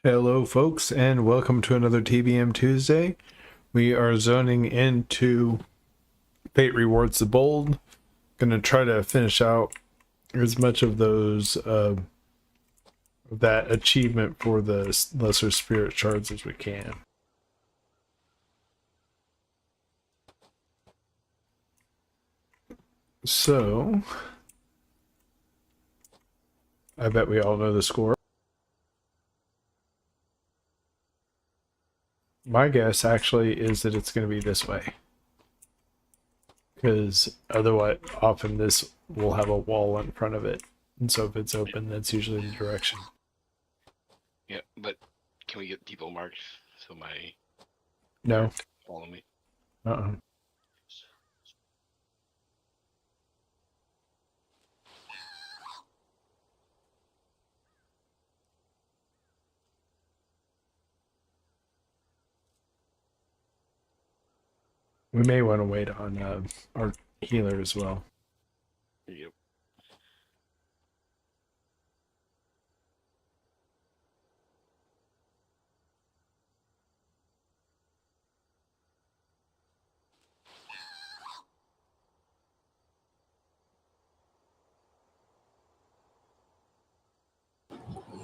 Hello, folks, and welcome to another TBM Tuesday. We are zoning into Fate Rewards the Bold. Gonna try to finish out as much of those that achievement for the lesser spirit shards as we can. So, I bet we all know the score. My guess actually is that it's going to be this way, because otherwise often this will have a wall in front of it, and so if it's open, that's usually the direction. Yeah, but can we get people marked so my No. follow me? Uh-uh. We may want to wait on our healer as well. Yep.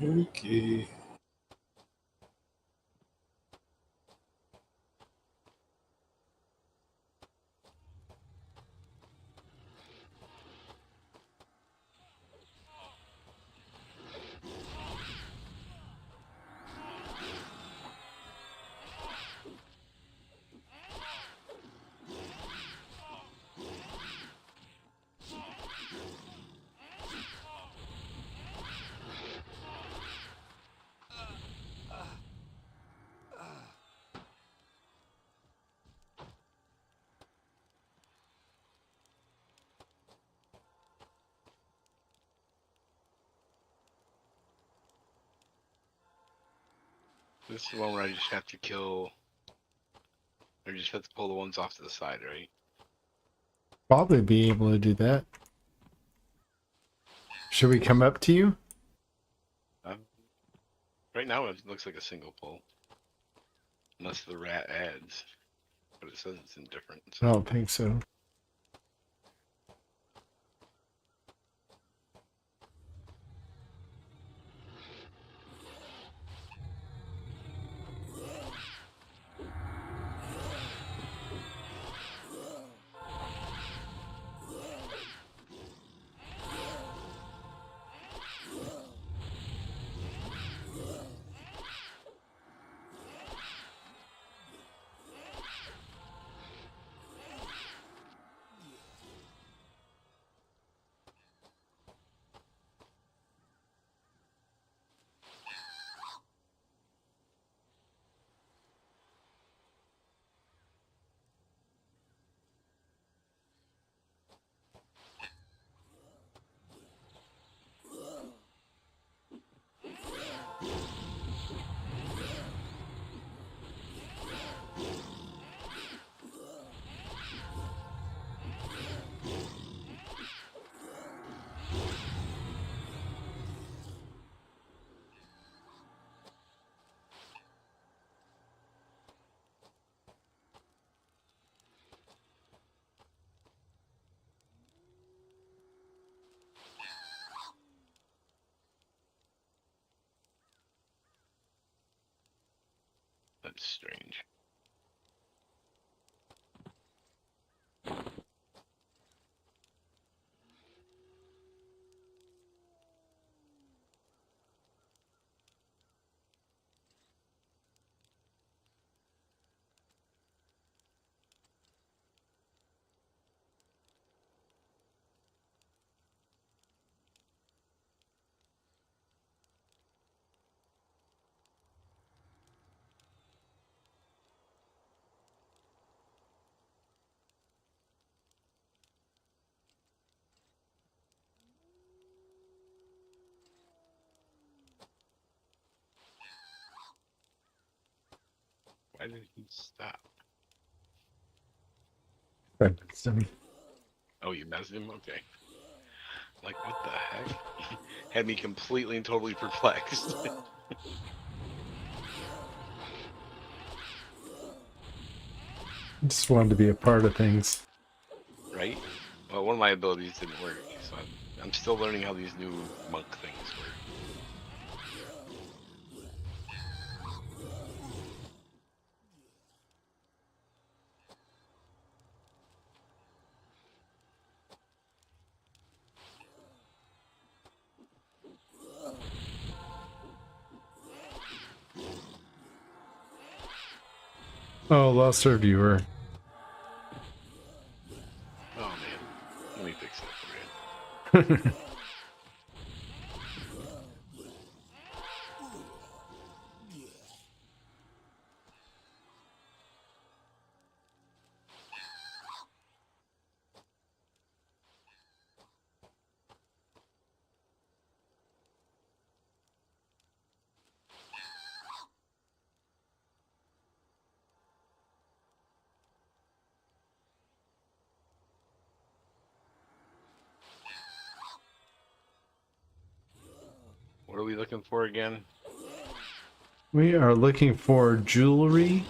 Okay. This is the one where I just have to kill, or just have to pull the ones off to the side, right? Probably be able to do that. Should we come up to you? Right now it looks like a single pull, unless the rat adds, but it says it's indifferent. I So. don't think so. That's strange. Why did he stop? Oh, you messed him? Okay. Like, what the heck? Had me completely and totally perplexed. Just wanted to be a part of things. right? Well, one of my abilities didn't work, so I'm still learning how these new monk things work. Oh, lost our viewer. Oh man, let me fix that for you. What are we looking for again? We are looking for jewelry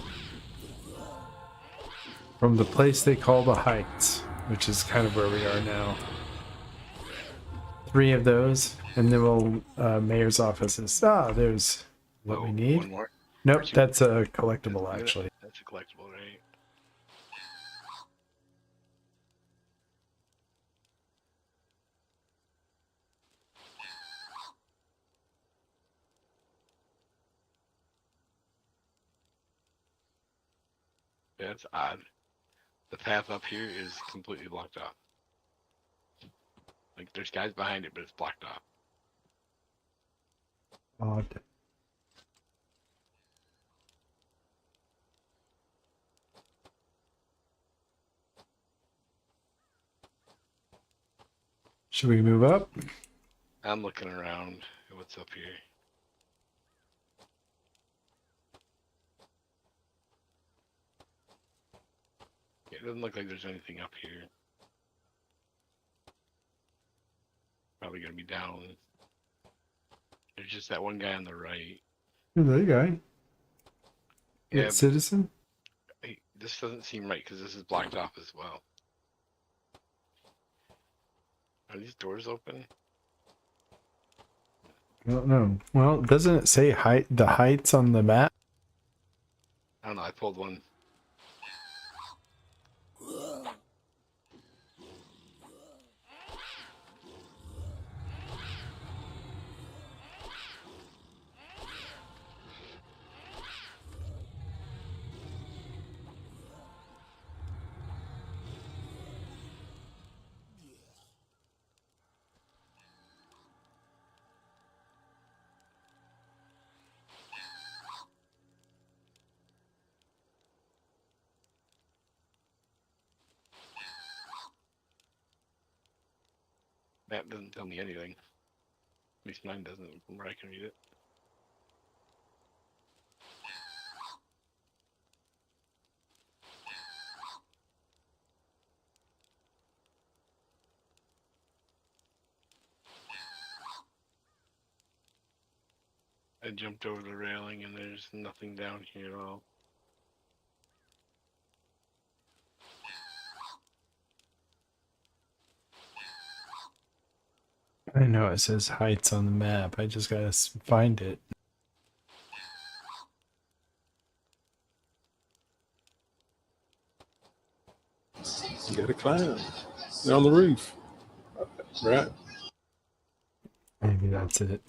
from the place they call the Heights, which is kind of where we are now. 3 of those, and then we'll mayor's offices. Ah, there's what we Oh, need. one more. Or Nope, two. that's a collectible actually. That's a collectible, right? That's odd. The path up here is completely blocked off. Like there's guys behind it, but it's blocked off. Odd. Should we move up? I'm looking around at what's up here. It doesn't look like there's anything up here. Probably gonna be down. There's just that one guy on the right. Who's that guy? Yeah, Yeah, but citizen? this doesn't seem right because this is blocked off as well. Are these doors open? I don't know. Well, doesn't it say the Heights on the map? I don't know. I pulled one. Map doesn't tell me anything. At least mine doesn't from where I can read it. I jumped over the railing and there's nothing down here at all. I know it says Heights on the map. I just gotta find it. You gotta climb. They're on the roof. Right? Maybe that's it.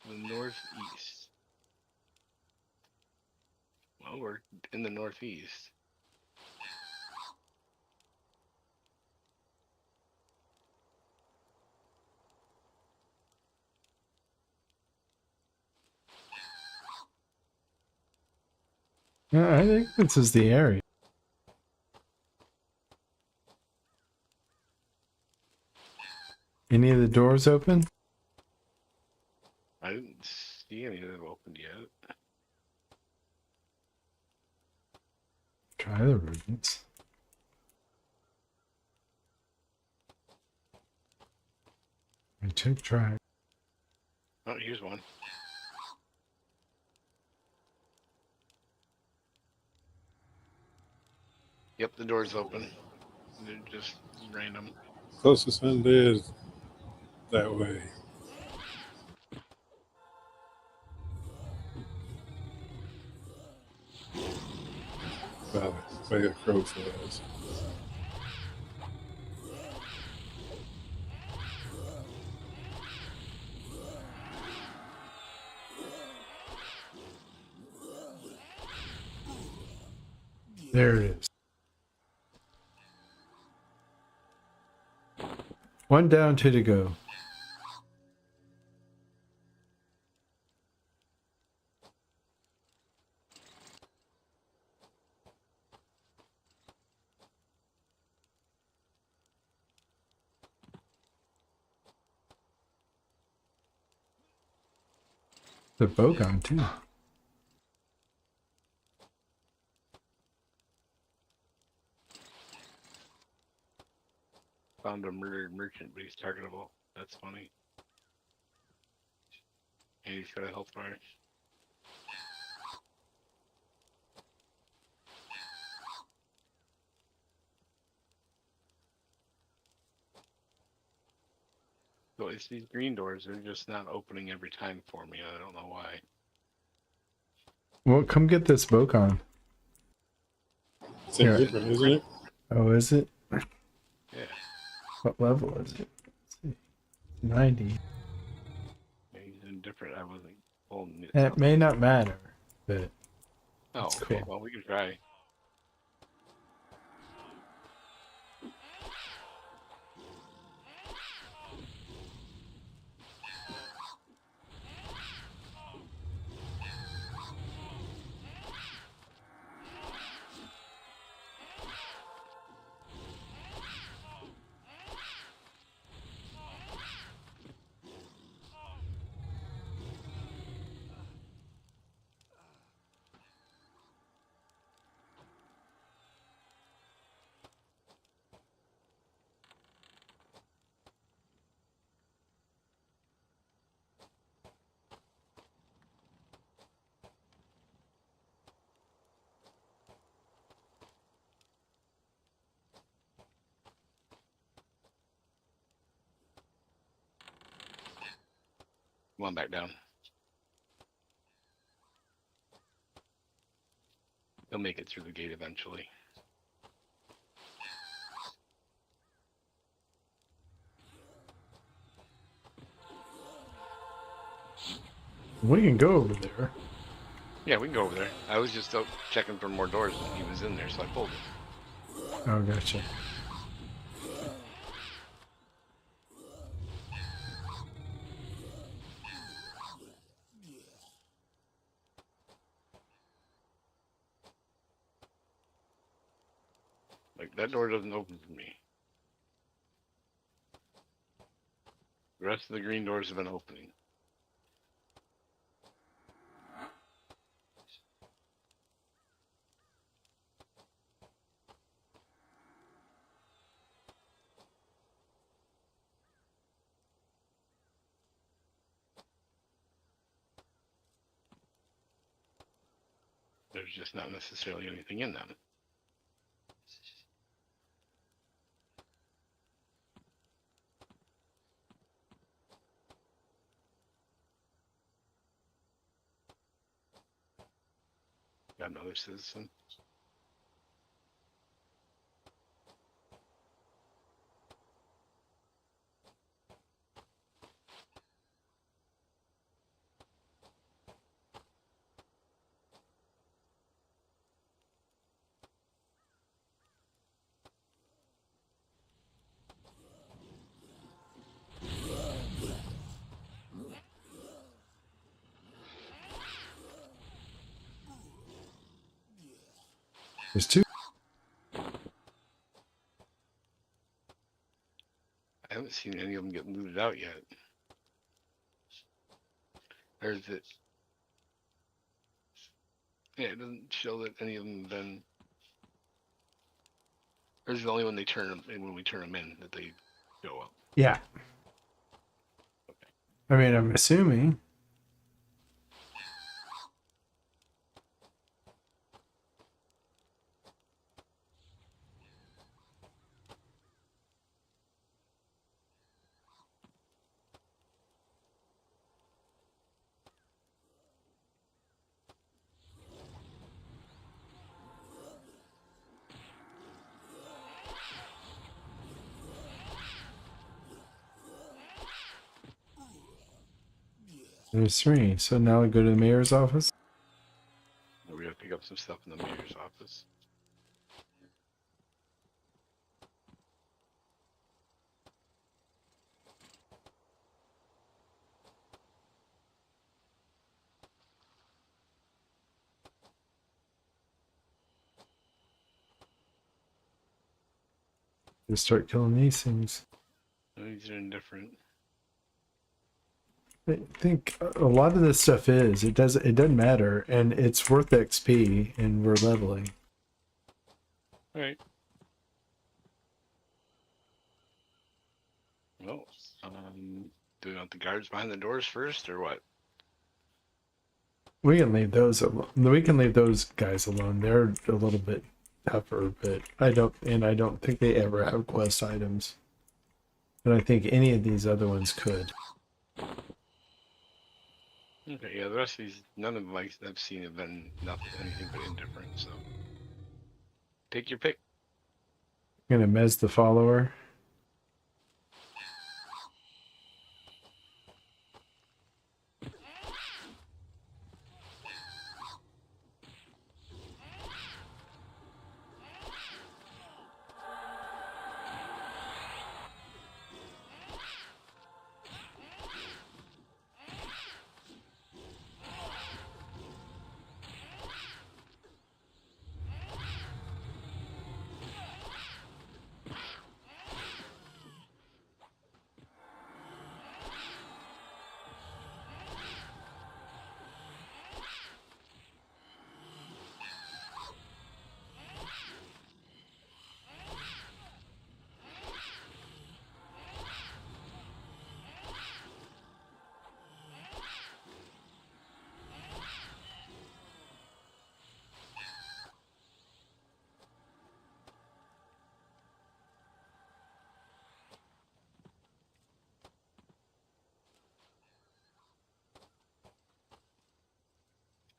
The northeast. Well, we're in the northeast. Yeah, I think this is the area. Any of the doors open? I didn't see any of them opened yet. Try the rooms. I took try. Oh, here's one. Yep, the door's open. They're just random. Closest undead is that way. By the way the crow flies. There it is. One down, two to go. The Bogon too. Found a murdered merchant, but he's targetable. That's funny. And he's got a health bar. So it's these green doors. They're just not opening every time for me. I don't know why. Well, come get this Bogon. It's Here. different, isn't it? Oh, is it? Yeah. What level is it? Let's see. 90. Yeah, he's indifferent. I wasn't holding it. It may not matter, but Oh, that's okay. cool. Well, we can try. Come on back down. He'll make it through the gate eventually. We can go over there. Yeah, we can go over there. I was just out checking for more doors and he was in there, so I pulled it. Oh, gotcha. Like, that door doesn't open for me. The rest of the green doors have been opening. There's just not necessarily anything in them. Got another citizen. There's two. I haven't seen any of them get looted out yet. There's it. Yeah, it doesn't show that any of them have been. There's only when they turn them in, when we turn them in, that they show up. Yeah. I mean, I'm assuming. There's three. So now I go to the mayor's office. We gotta pick up some stuff in the mayor's office. Just start killing these things. These are indifferent. I think a lot of this stuff is. It doesn't matter, and it's worth XP, and we're leveling. All right. Well, do we want the guards behind the doors first, or what? We can leave those alone. We can leave those guys alone. They're a little bit tougher, but I don't think they ever have quest items. But I think any of these other ones could. Okay, yeah, the rest of these, none of them I've seen have been anything but indifferent, so. Take your pick. I'm gonna mez the follower.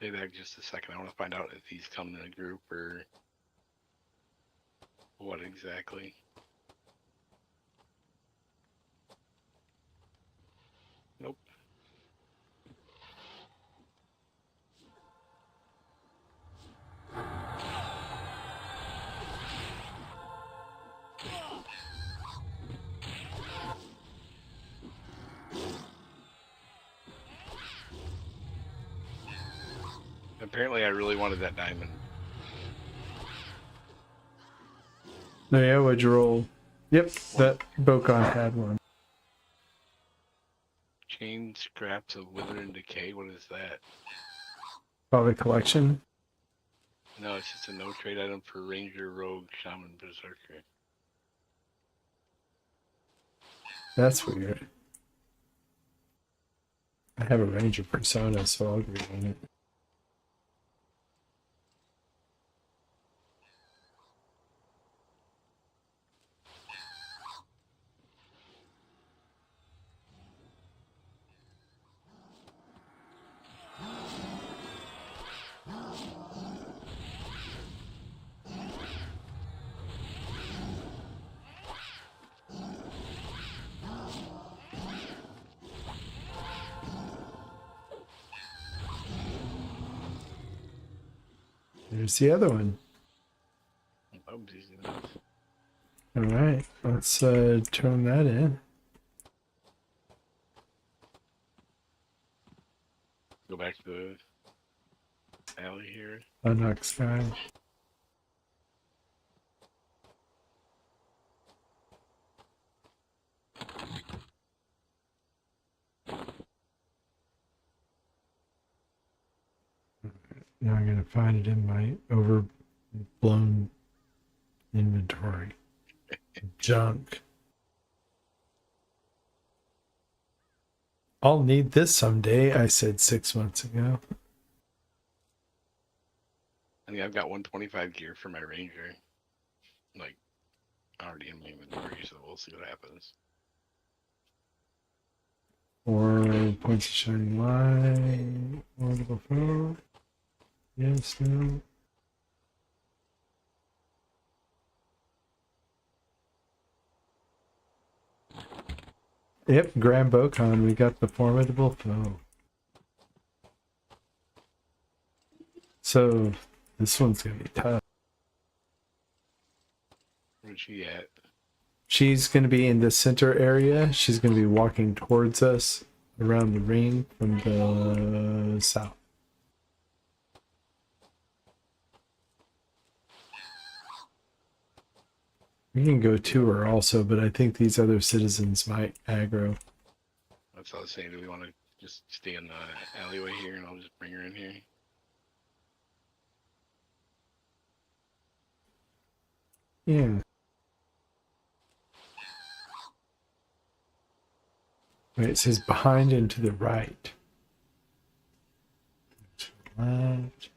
Stay back just a second. I want to find out if these come in a group or what exactly. Nope. Apparently I really wanted that diamond. No, yeah, what'd you roll? Yep, that Bokon had one. Chain scraps of wither and decay. What is that? Probably collection. No, it's just a no trade item for ranger, rogue, shaman, berserker. That's weird. I have a ranger persona, so I'll agree on it. There's the other one. All right, let's turn that in. Go back to the alley here. Unox guy. Now I'm gonna find it in my overblown inventory. Junk. I'll need this someday, I said 6 months ago. I mean, I've got 125 gear for my ranger, like already in my inventory, so we'll see what happens. 4 points of shining light. Multiple foe. Yes, no. Yep, Grand Bocon, we got the formidable foe. So this one's gonna be tough. Where's she at? She's gonna be in the center area. She's gonna be walking towards us around the ring from the south. We can go to her also, but I think these other citizens might aggro. That's what I was saying. Do we want to just stay in the alleyway here, and I'll just bring her in here? Yeah. Wait, it says behind and to the right. To the left.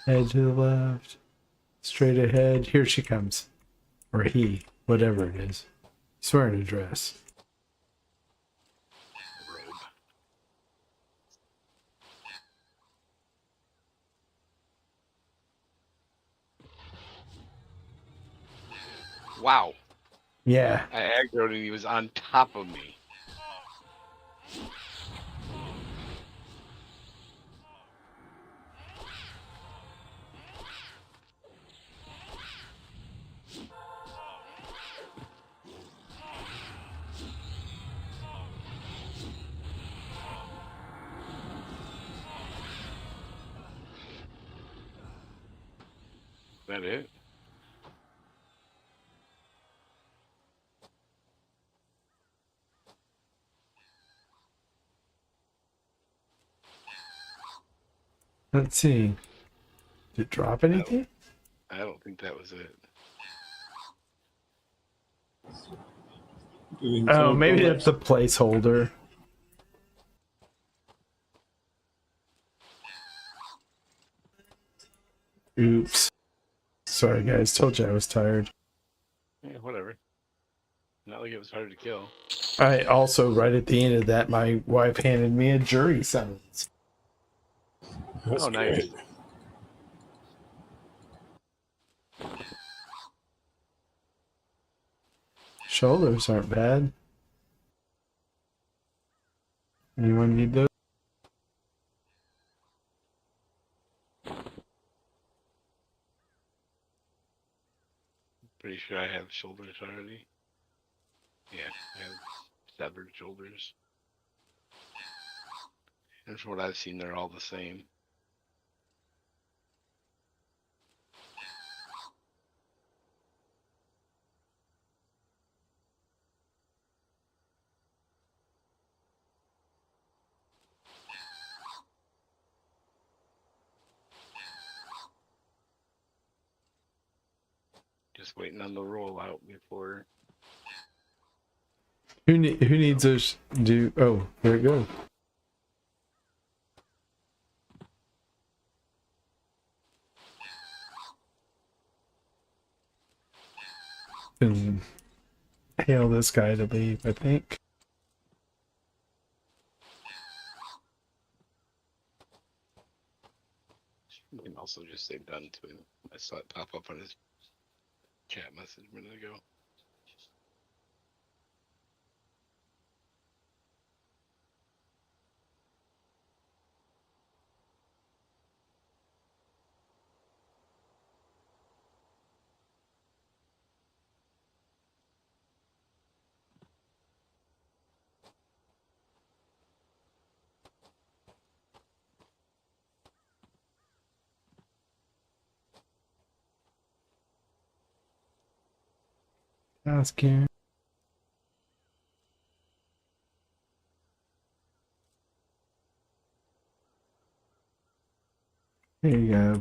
Head to the left. Straight ahead. Here she comes. Or he. Whatever it is. He's wearing a dress. Robe. Wow. Yeah. I aggroed and he was on top of me. Is that it? Let's see. Did it drop anything? I don't think that was it. Oh, maybe that's a placeholder. Oops. Sorry, guys. Told you I was tired. Yeah, whatever. Not like it was hard to kill. I also, right at the end of that, my wife handed me a jury summons. That's Oh, nice. great. Shoulders aren't bad. Anyone need those? Pretty sure I have shoulders already. Yeah, I have severed shoulders. And from what I've seen, they're all the same. Just waiting on the rollout before. Who needs those? Oh, there it goes. And hail this guy to leave, I think. You can also just say done to him. I saw it pop up on his chat message a minute ago. Ask here. Hey, I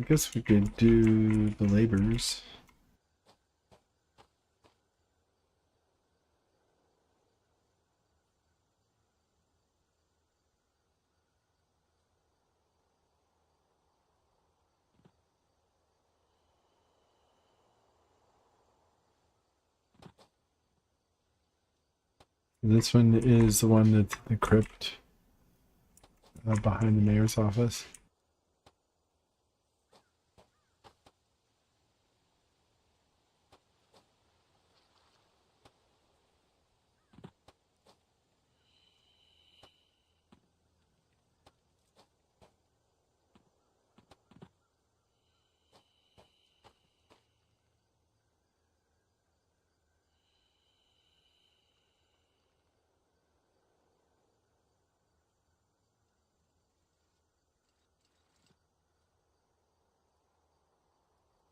guess we could do the labors. This one is the one that's in the crypt behind the mayor's office.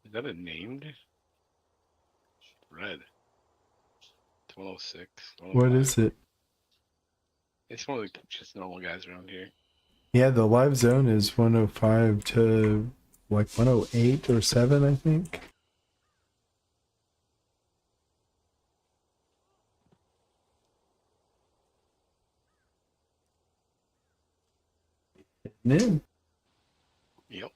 Is that a named? Red. It's 106. What 105. is it? It's one of the just normal guys around here. Yeah, the live zone is 105 to like 108 or 7, I think. Hitting in. Yep.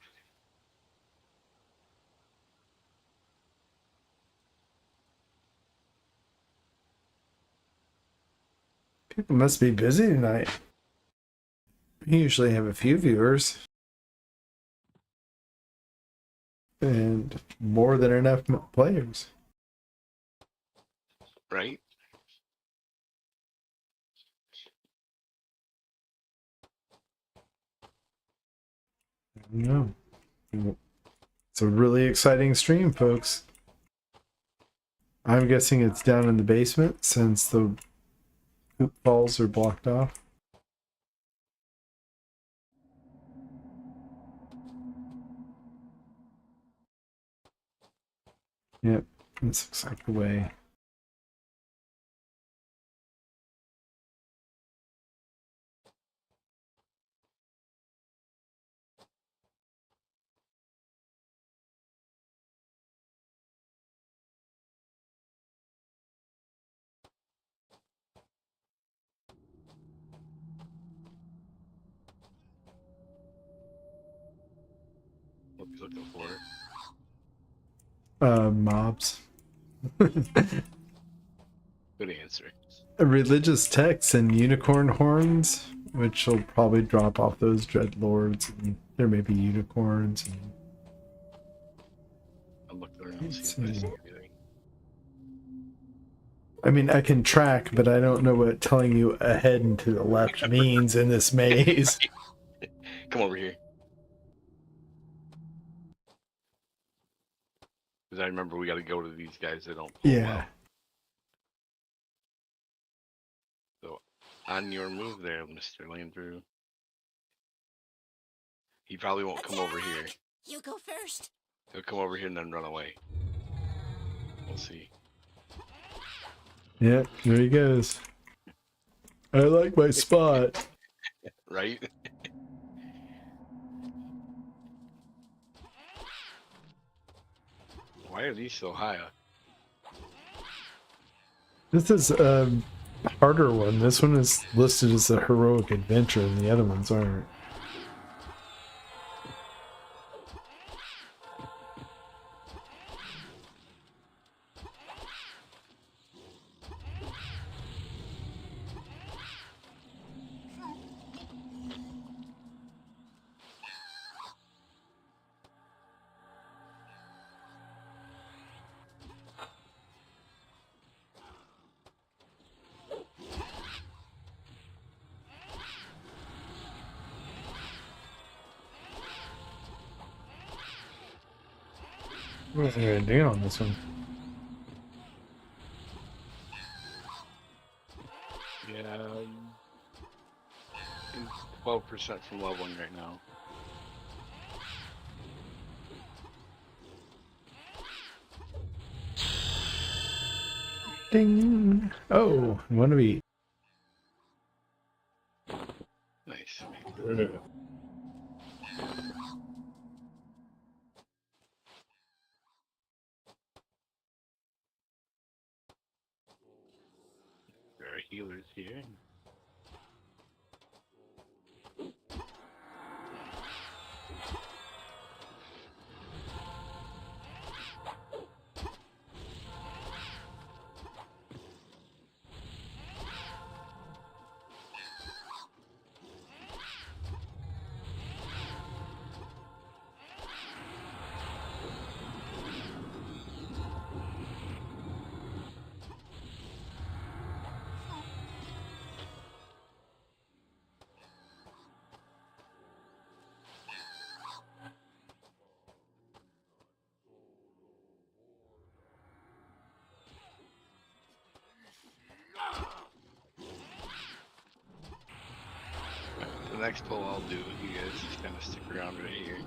People must be busy tonight. We usually have a few viewers. And more than enough players. Right? No. It's a really exciting stream, folks. I'm guessing it's down in the basement since the hoop balls are blocked off. Yep, this looks like the way. What you looking for? Mobs. Good answer. Religious texts and unicorn horns, which will probably drop off those dreadlords, and there may be unicorns. And I'll look around see if I see anything. I mean, I can track, but I don't know what telling you ahead and to the left means in this maze. Come over here. Because I remember we got to go to these guys that don't pull Yeah. well. So, on your move there, Mr. Landrew. He probably won't come over here. You go first. He'll come over here and then run away. We'll see. Yep, there he goes. I like my spot. Right? Why are these so high? This is a harder one. This one is listed as a heroic adventure, and the other ones aren't. What am I gonna do on this one? Yeah, 12% from leveling right now. Ding! Oh, one of each. Nice. Yeah. healers here. The next pull I'll do, you guys just kind of stick around right here.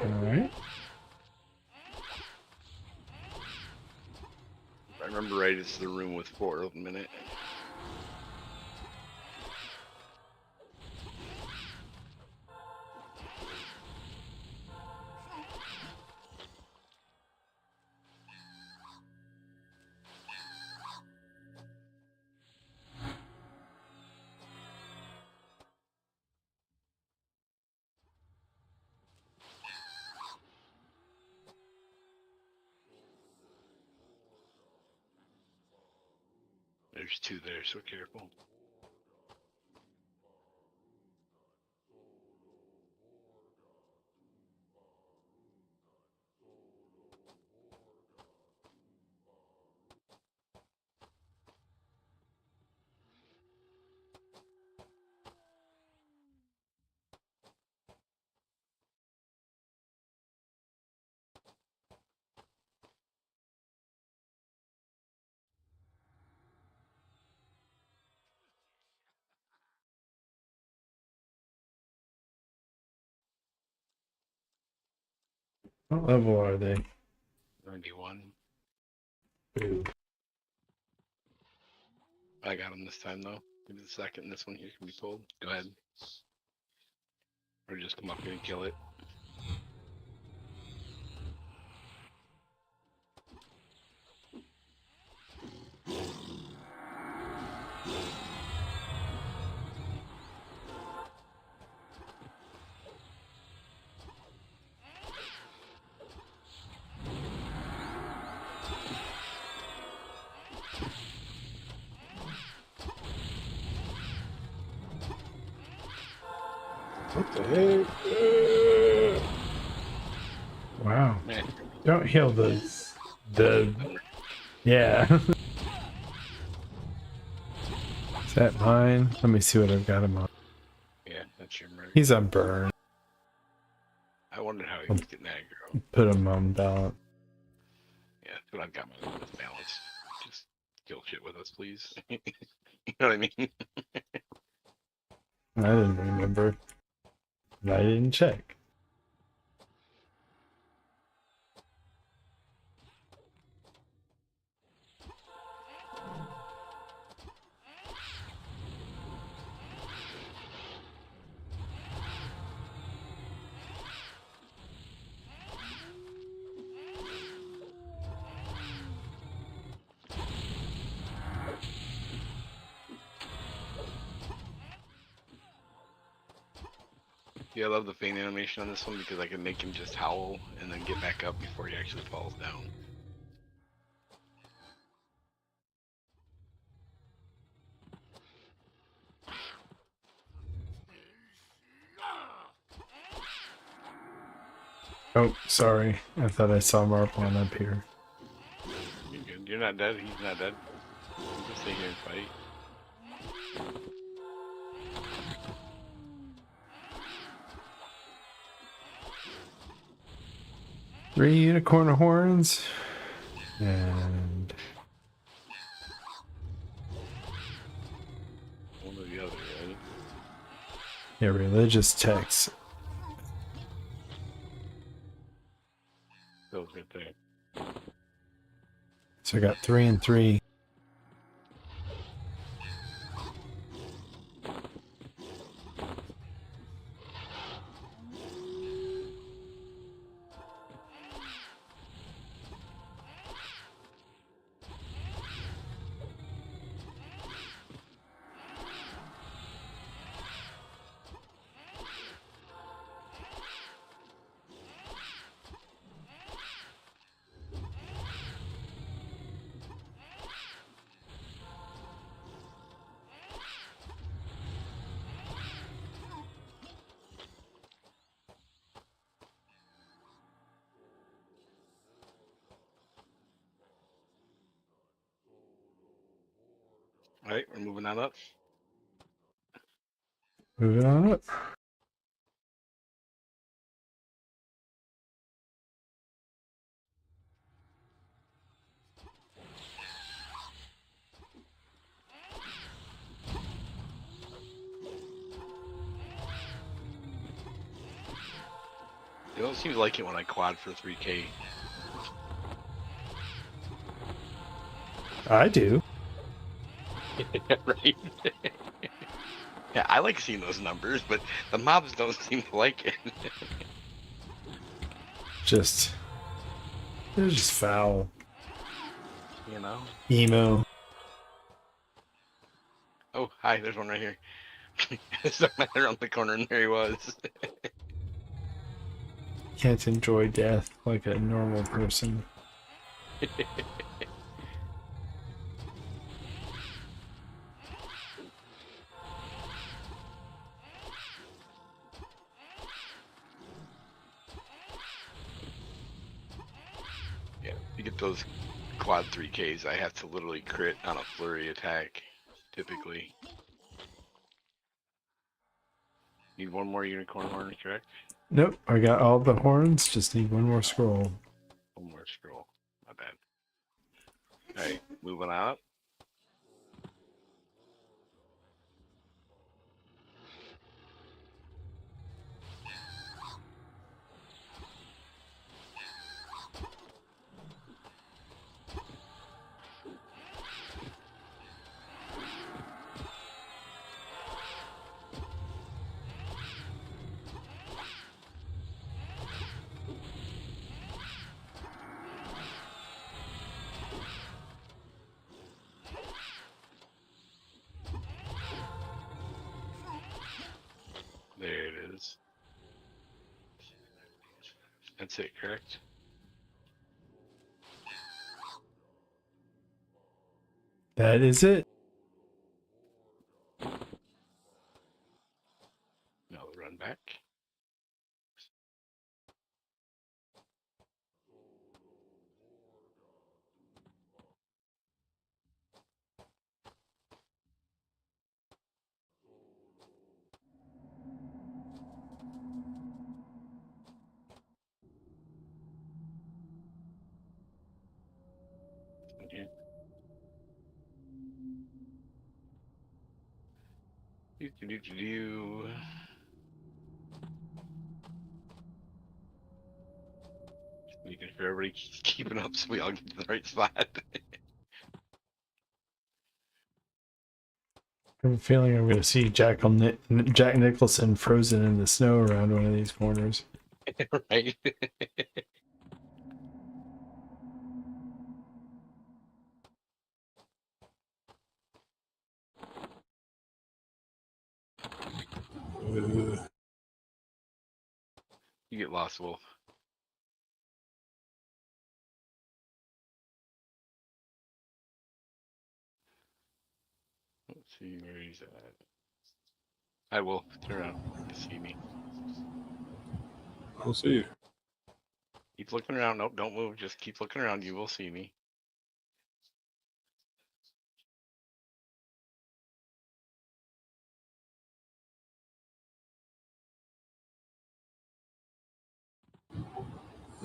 Alright. If I remember right, it's the room with 4 of them in it. There's 2 there, so careful. What level are they? 91. Ooh. I got him this time though. Give me a second. This one here can be pulled. Go ahead. Or just come up here and kill it. What the heck? Wow. Man, Don't heal the yeah. Is that mine? Let me see what I've got him on. yeah, that's your murder. He's on burn. I wondered how he was getting aggro. Put him on balance. Yeah, that's what I've got my balance. Just kill shit with us, please. You know what I mean? I didn't remember. I didn't check. Yeah, I love the feint animation on this one because I can make him just howl and then get back up before he actually falls down. Oh, sorry. I thought I saw Marplon up here. You're good. You're not dead. He's not dead. You can stay here and fight. 3 unicorn horns. And One or the other, right? yeah, religious texts. Those right there. So I got 3 and 3. All right, we're moving on up. Moving on up. You don't seem to like it when I quad for 3K. I do. Right? Yeah, I like seeing those numbers, but the mobs don't seem to like it. They're just foul. You know? Emo. Oh, hi, there's one right here. Stuck my head around the corner and there he was. Can't enjoy death like a normal person. Yeah, to get those quad 3Ks, I have to literally crit on a flurry attack, typically. Need one more unicorn horn, correct? Nope, I got all the horns, just need one more scroll. One more scroll. My bad. Alright, moving on up. There it is. That's it, correct? That is it. Now we'll run back. Okay. Do. Making sure everybody's keeping up so we all get to the right spot. I have a feeling I'm going to see Jack Nicholson frozen in the snow around one of these corners. Right? You get lost, Wolf. Let's see where he's at. Hi, Wolf. Turn around. You see me. I don't see you. Keep looking around. Nope, don't move. Just keep looking around. You will see me.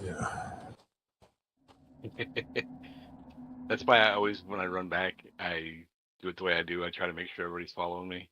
Yeah. That's why I always, when I run back, I do it the way I do. I try to make sure everybody's following me.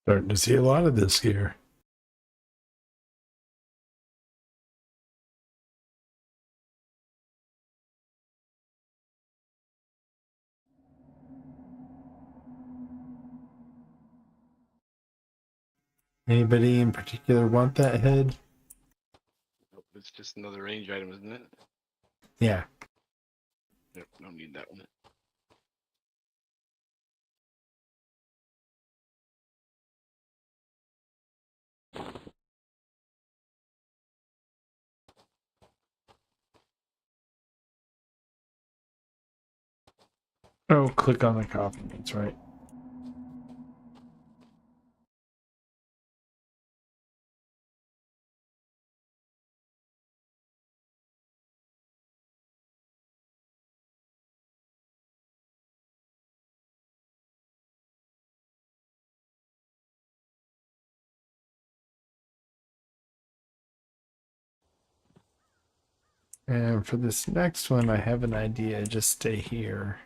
Starting to see a lot of this here. Anybody in particular want that head? Nope, it's just another range item, isn't it? Yeah. Yep, don't need that one. Oh, click on the copy. That's right. And for this next one, I have an idea. Just stay here.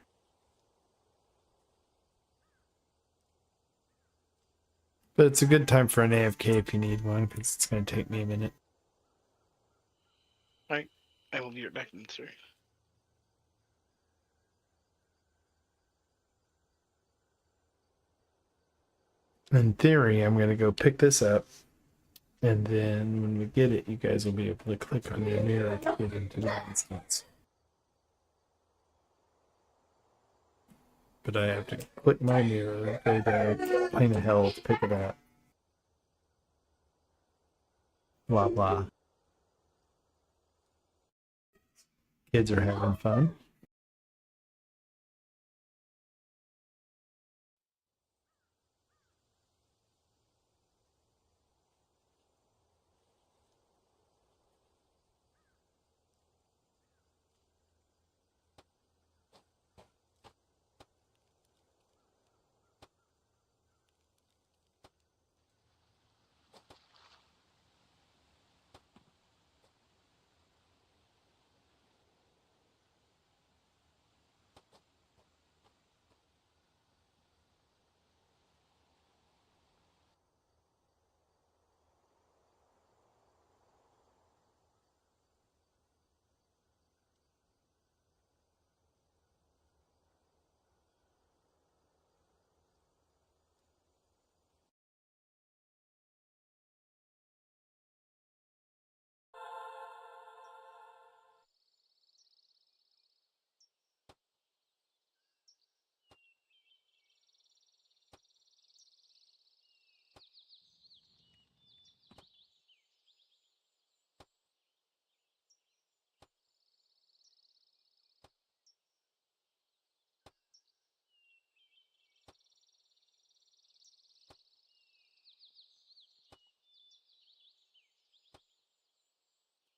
But it's a good time for an AFK if you need one, because it's going to take me a minute. Right. I will be right back then, sir. In theory, I'm going to go pick this up. And then when we get it, you guys will be able to click on your mirror to get into the instance. But I have to click my mirror, go to plane of health, pick it up. Blah, blah. Kids are having fun.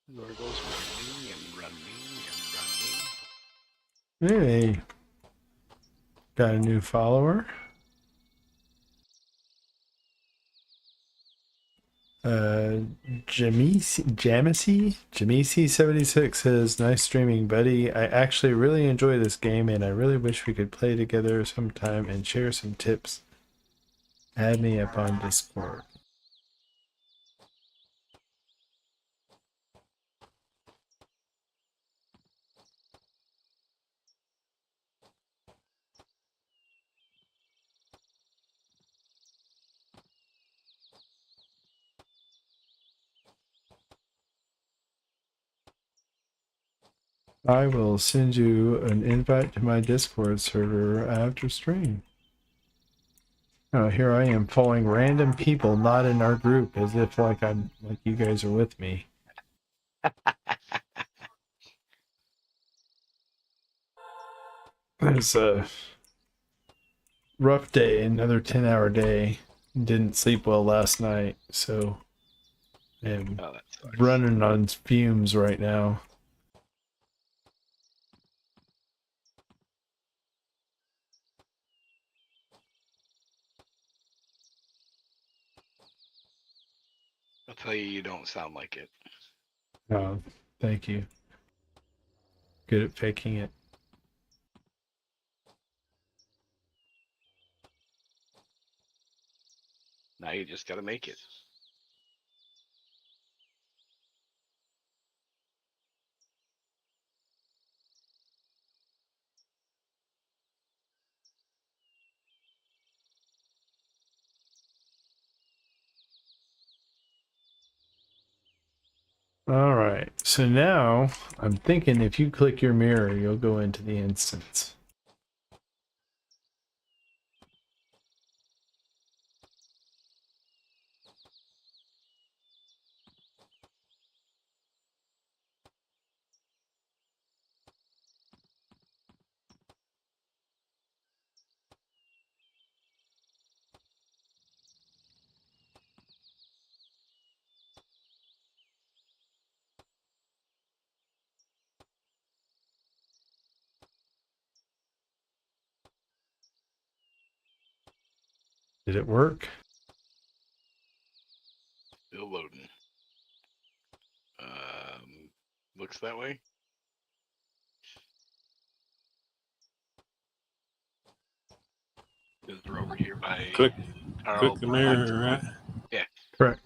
There goes running and running and running. Hey, got a new follower. Jamisi76 says, nice streaming, buddy. I actually really enjoy this game and I really wish we could play together sometime and share some tips. Add me up on Discord. I will send you an invite to my Discord server after stream. Oh, here I am following random people not in our group as if like you guys are with me. It was a rough day, another 10-hour day. Didn't sleep well last night, so I'm Oh, that sucks. running on fumes right now. I'll tell you, you don't sound like it. Oh, thank you. Good at faking it. Now you just gotta make it. All right, so now I'm thinking if you click your mirror, you'll go into the instance. Did it work? Still loading. Looks that way. Because we're over here by Click our the mirror, right? Yeah. Correct.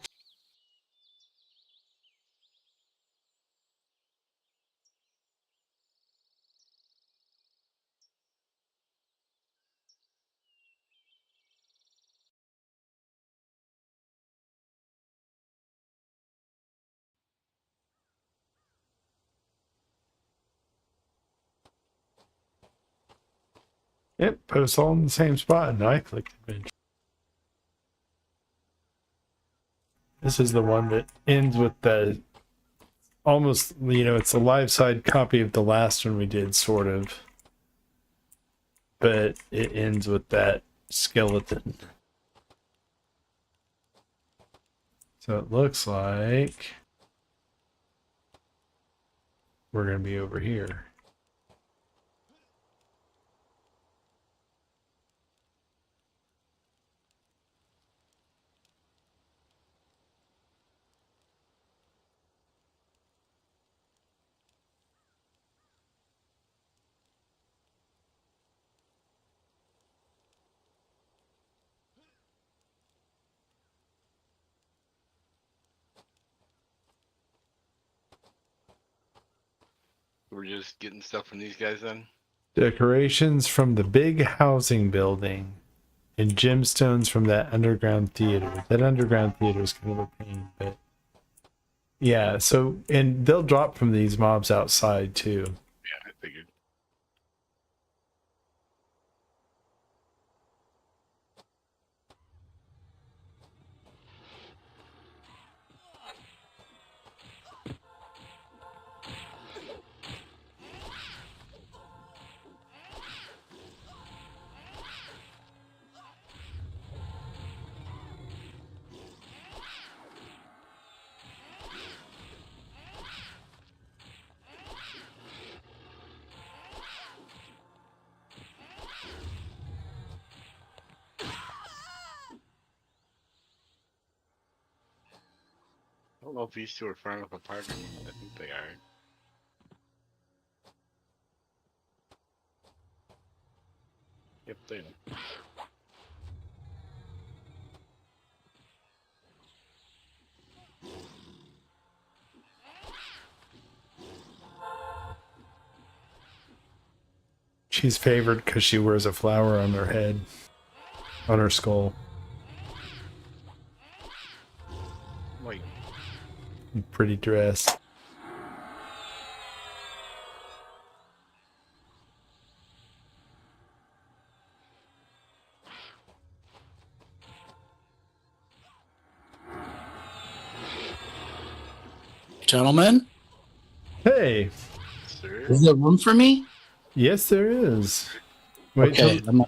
Yep, put us all in the same spot, and I clicked adventure. This is the one that ends with the almost, it's a live side copy of the last one we did, sort of. But it ends with that skeleton. So it looks like we're going to be over here. We're just getting stuff from these guys then. Decorations from the big housing building and gemstones from that underground theater. That underground theater is kind of a pain, but yeah, so, and they'll drop from these mobs outside too. Yeah, I figured. I don't know if these two are far enough apart. I think they are. Yep, they are. She's favored because she wears a flower on her head, on her skull. Wait. Pretty dress. Gentlemen, Hey, Sir? is there room for me? yes, there is. Wait Okay, till, I'm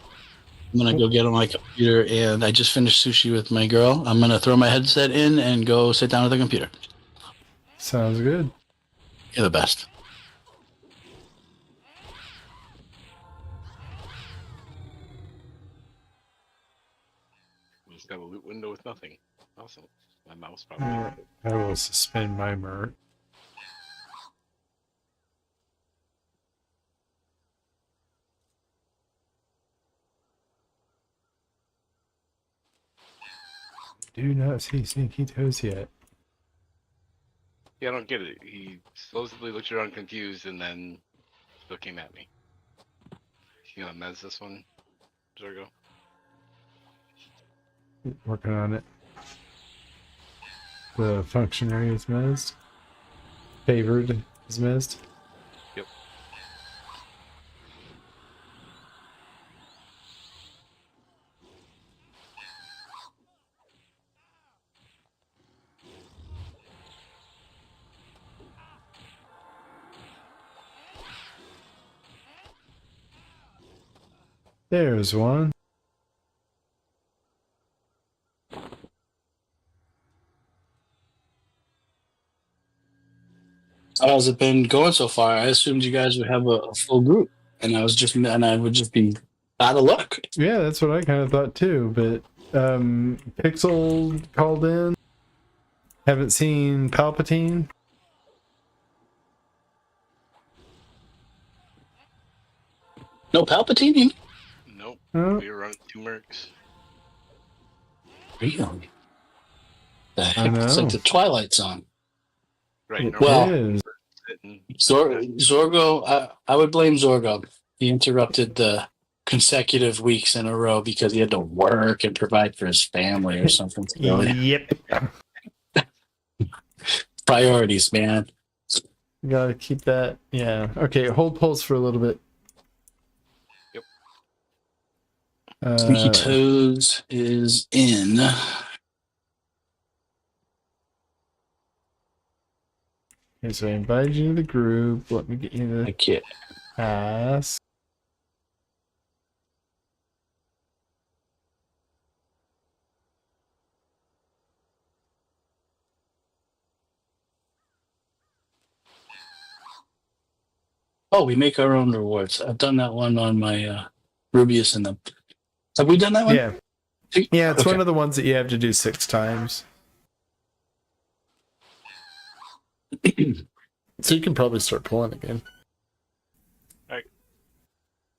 gonna go get on my computer, and I just finished sushi with my girl. I'm gonna throw my headset in and go sit down at the computer. sounds good. You're the best. We just got a loot window with nothing. Awesome. My mouse probably. I will suspend my mirror. Do not see sneaky toes yet. Yeah, I don't get it. He supposedly looked around confused and then still came at me. You gonna mez this one, Zergo? Working on it. The functionary is mezzed. Favored is mezzed. Yep. There's one. How's it been going so far? I assumed you guys would have a full group, and I would just be out of luck. Yeah, that's what I kind of thought too, but Pixel called in. Haven't seen Palpatine. No Palpatine? Nope. Oh. We were running 2 mercs. Really? The I heck? It's know. like the Twilight Zone. Right. It Well- is. Sitting. Zorgo, I would blame Zorgo. He interrupted the consecutive weeks in a row because he had to work and provide for his family or something. Really. Yep. Priorities, man. You gotta keep that. Yeah. Okay, hold pulse for a little bit. Yep. Sneaky Toes is in. Okay, so I invited you to the group. Let me get you I the can't. pass. Oh, we make our own rewards. I've done that one on my Rubius and them. Have we done that one? Yeah. Yeah, it's Okay. one of the ones that you have to do 6 times. So you can probably start pulling again. Right.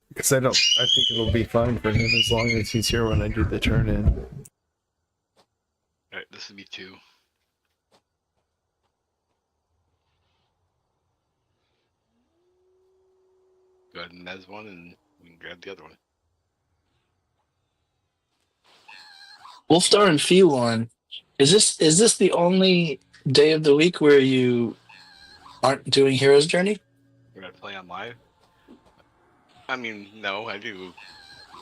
Because I think it'll be fine for him as long as he's here when I do the turn in. Alright, this would be 2. Go ahead and mez one and we can grab the other one. Wolfstar and Felon. Is this the only day of the week where you aren't doing Hero's Journey? We're gonna play on live. I mean, no, I do.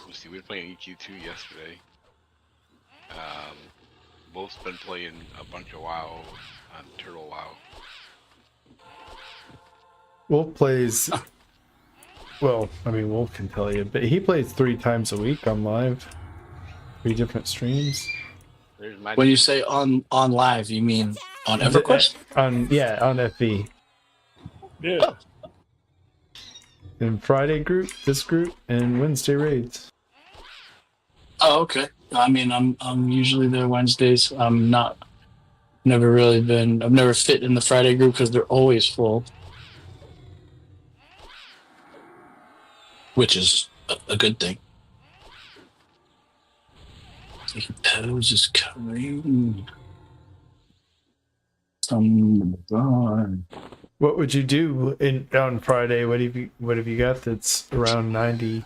Let's see, we were playing EQ2 yesterday. Wolf's been playing a bunch of WoW on Turtle WoW. Wolf plays. Well, I mean, Wolf can tell you, but he plays 3 times a week on live. 3 different streams. There's my When you say on live, you mean on EverQuest? On FV. Yeah. And Friday group, this group, and Wednesday raids. Oh, okay. I mean, I'm usually there Wednesdays. I've never fit in the Friday group because they're always full, which is a good thing. Toes is coming. What would you do on Friday? What have you got that's around 90?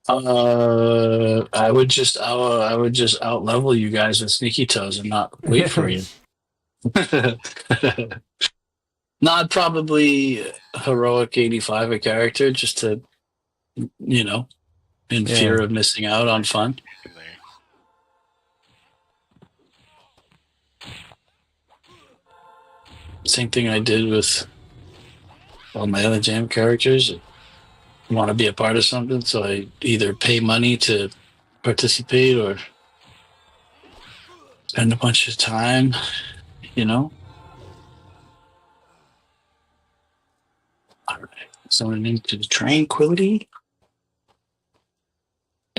I would just out level you guys with Sneaky Toes and not wait for you. No, I'd probably heroic 85 a character just to, in fear of missing out on fun. in there. Same thing I did with all my other jam characters. I want to be a part of something, so I either pay money to participate or spend a bunch of time, All right, zoning into the tranquility.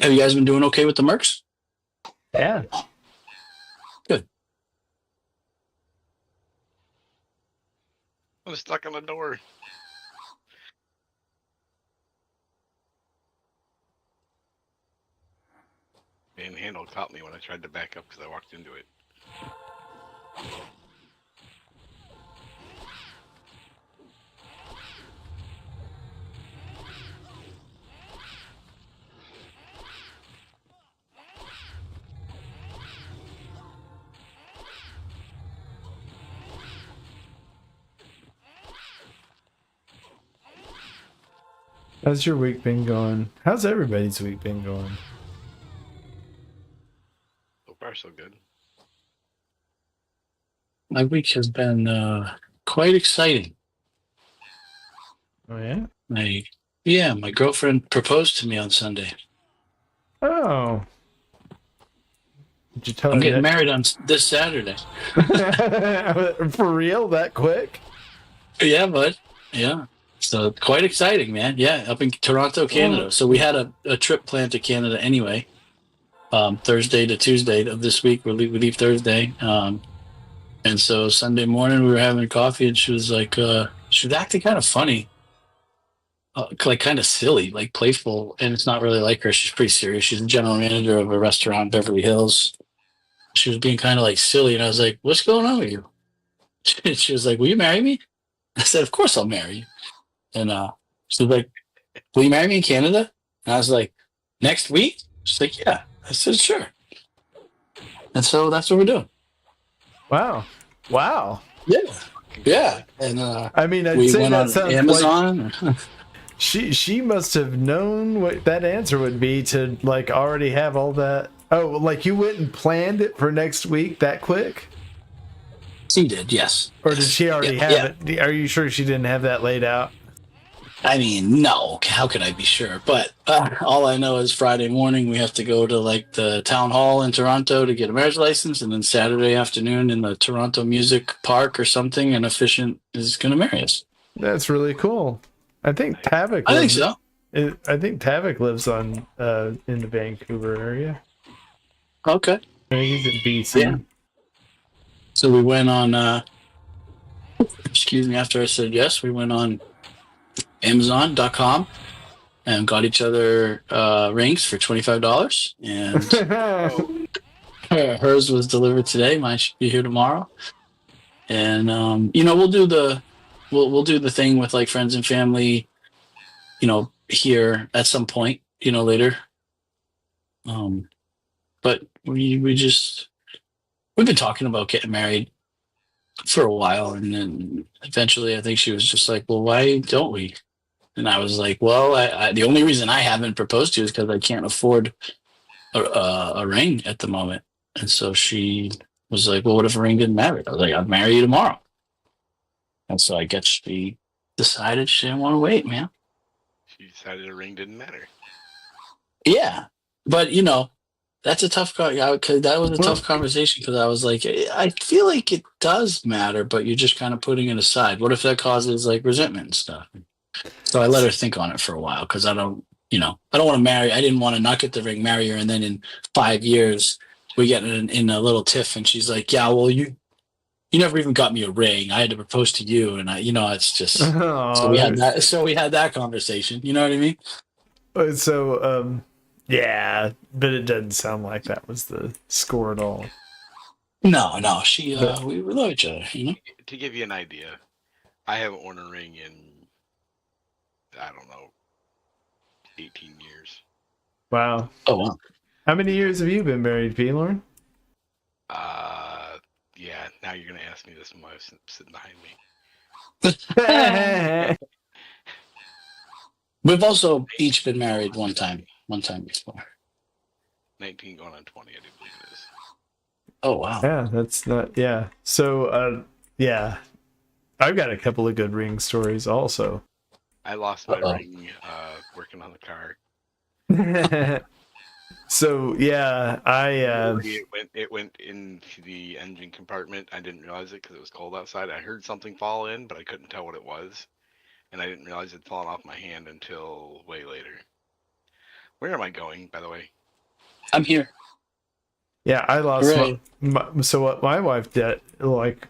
Have you guys been doing okay with the mercs? Yeah. Good. I'm stuck on the door. Manhandle caught me when I tried to back up because I walked into it. How's your week been going? How's everybody's week been going? So far, so good. My week has been quite exciting. Oh yeah. My girlfriend proposed to me on Sunday. Oh. Did you tell I'm her getting yet? married on this Saturday. For real? That quick? Yeah, bud. Yeah. So quite exciting, man. Yeah, up in Toronto, Canada. So we had a trip planned to Canada anyway. Thursday to Tuesday of this week. We leave Thursday. And so Sunday morning we were having coffee, and she was like, she was acting kind of funny, like kind of silly, like playful. And it's not really like her. She's pretty serious. She's the general manager of a restaurant in Beverly Hills. She was being kind of like silly, and I was like, "What's going on with you?" And she was like, "Will you marry me?" I said, "Of course I'll marry you." And she was like, "Will you marry me in Canada?" And I was like, "Next week?" She's like, "Yeah." I said, "Sure." And so that's what we're doing. Wow. Wow. Yeah. Yeah. And I mean, I'd we say went that on sounds like Amazon. she must have known what that answer would be to like already have all that. Oh, like you went and planned it for next week that quick? She did, yes. Or did she already Yeah, have it? Are you sure she didn't have that laid out? I mean, no. How could I be sure? But all I know is Friday morning we have to go to like the town hall in Toronto to get a marriage license, and then Saturday afternoon in the Toronto Music Park or something, an officiant is going to marry us. That's really cool. I think Tavik I think lives, so. I think Tavik lives on in the Vancouver area. Okay. I think he's in BC. Yeah. So we went on. Excuse me. After I said yes, we went on Amazon.com and got each other rings for $25, and hers was delivered today. Mine should be here tomorrow. And we'll do the thing with like friends and family, here at some point, later. But we've been talking about getting married for a while, and then eventually I think she was just like, "Well, why don't we?" And I was like, "Well, I the only reason I haven't proposed to you is because I can't afford a ring at the moment." And so she was like, "Well, what if a ring didn't matter?" I was like, "I'll marry you tomorrow." And so I guess she decided she didn't want to wait, man. She decided a ring didn't matter. Yeah, but that's a tough because that was a tough conversation, because I was like, I feel like it does matter, but you're just kind of putting it aside. What if that causes like resentment and stuff? So I let her think on it for a while, because I don't want to marry. I didn't want to not get the ring, marry her, and then in 5 years we get in a little tiff, and she's like, "Yeah, well, you never even got me a ring. I had to propose to you," and it's just so we had that. So we had that conversation. You know what I mean? So yeah, but it doesn't sound like that was the score at all. No, she we love each other. To give you an idea, I haven't worn a ring in, I don't know, 18 years. Wow. Oh wow. How many years have you been married, P. Lauren? Yeah, now you're gonna ask me this when I was sitting behind me. We've also each been married one time before. 19 going on 20, I do believe it is. Oh wow. Yeah, that's not. Yeah. So yeah, I've got a couple of good ring stories also. I lost my ring working on the car. So yeah, it went into the engine compartment. I didn't realize it because it was cold outside. I heard something fall in, but I couldn't tell what it was, and I didn't realize it'd fallen off my hand until way later. Where am I going, by the way? I'm here. Yeah, I lost. Right. So what my wife did, like,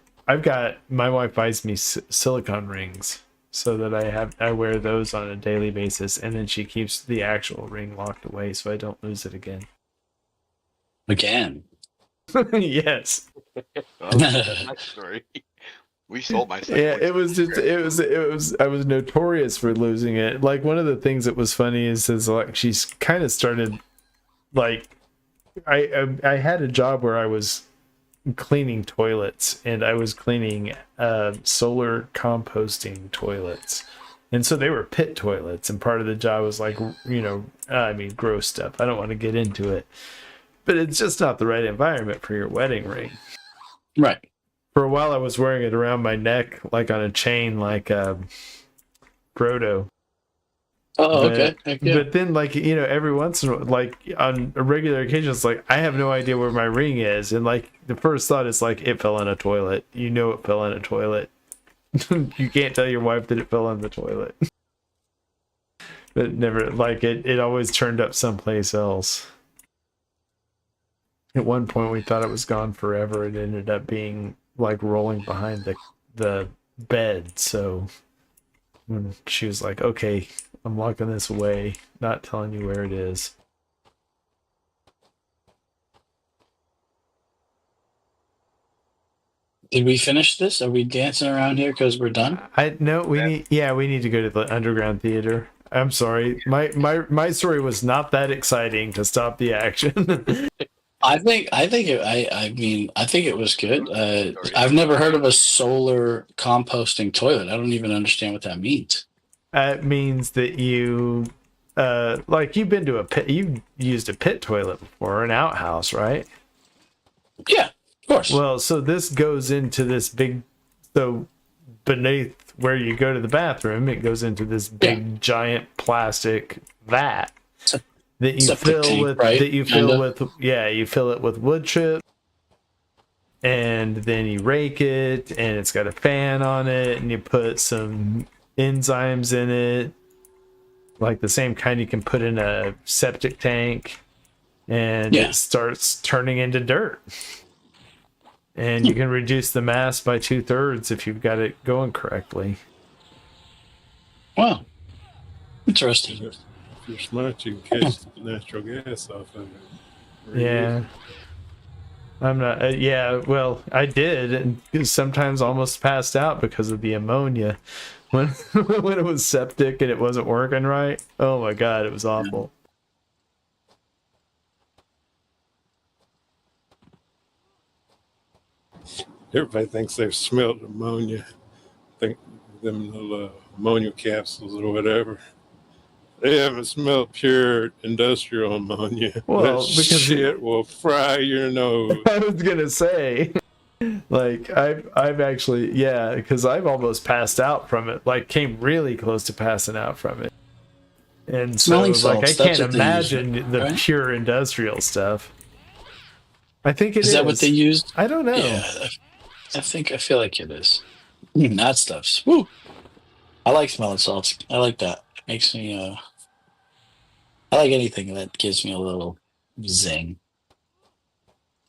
my wife buys me silicone rings so that I wear those on a daily basis, and then she keeps the actual ring locked away so I don't lose it again. Again. Yes. Well, that's my story. We sold my second. Yeah, it was. I was notorious for losing it. Like, one of the things that was funny is like she's kind of started, like, I had a job where I was cleaning toilets, and I was cleaning solar composting toilets, and so they were pit toilets, and part of the job was like, gross stuff. I don't want to get into it, but it's just not the right environment for your wedding ring. Right. For a while I was wearing it around my neck, like on a chain, like Grotto. Oh, okay. Heck yeah. But then, like, every once in a while, like on a regular occasion, it's like I have no idea where my ring is, and like the first thought is like it fell in a toilet. It fell in a toilet. You can't tell your wife that it fell in the toilet. But never, like, it always turned up someplace else. At one point, we thought it was gone forever. It ended up being like rolling behind the bed. So when she was like, "Okay, I'm locking this away, not telling you where it is." Did we finish this? Are we dancing around here because we're done? I no, we need to go to the underground theater. I'm sorry, my story was not that exciting to stop the action. I think it was good. I've never heard of a solar composting toilet. I don't even understand what that means. It means that you, like you've been to a pit, you used a pit toilet before, an outhouse, right? Yeah, of course. Well, so this goes into this big, so beneath where you go to the bathroom, it goes into this big giant plastic vat that you Septic fill tank, with, right? that you fill Kinda. with, yeah, you fill it with wood chip, and then you rake it, and it's got a fan on it, and you put some enzymes in it, like the same kind you can put in a septic tank, and Yeah. it starts turning into dirt. And you can reduce the mass by 2/3 if you've got it going correctly. Wow. Interesting. If you're smart, you can catch the natural gas off of it. Yeah. I'm not, yeah, well, I did, and sometimes almost passed out because of the ammonia when when it was septic and it wasn't working right. Oh my god, it was awful. Everybody thinks they've smelled ammonia. Think them little ammonia capsules or whatever. They haven't smelled pure industrial ammonia. Well, That because shit will fry your nose. I was gonna say, like I've actually, yeah, because I've almost passed out from it, like came really close to passing out from it. And Smelling so, like, I salts, that's can't what they use, imagine the right? pure industrial stuff. I think it is. Is that what they used? I don't know. Yeah, I feel like it is. That stuff's woo. I like smelling salts. I like that. It makes me I like anything that gives me a little zing.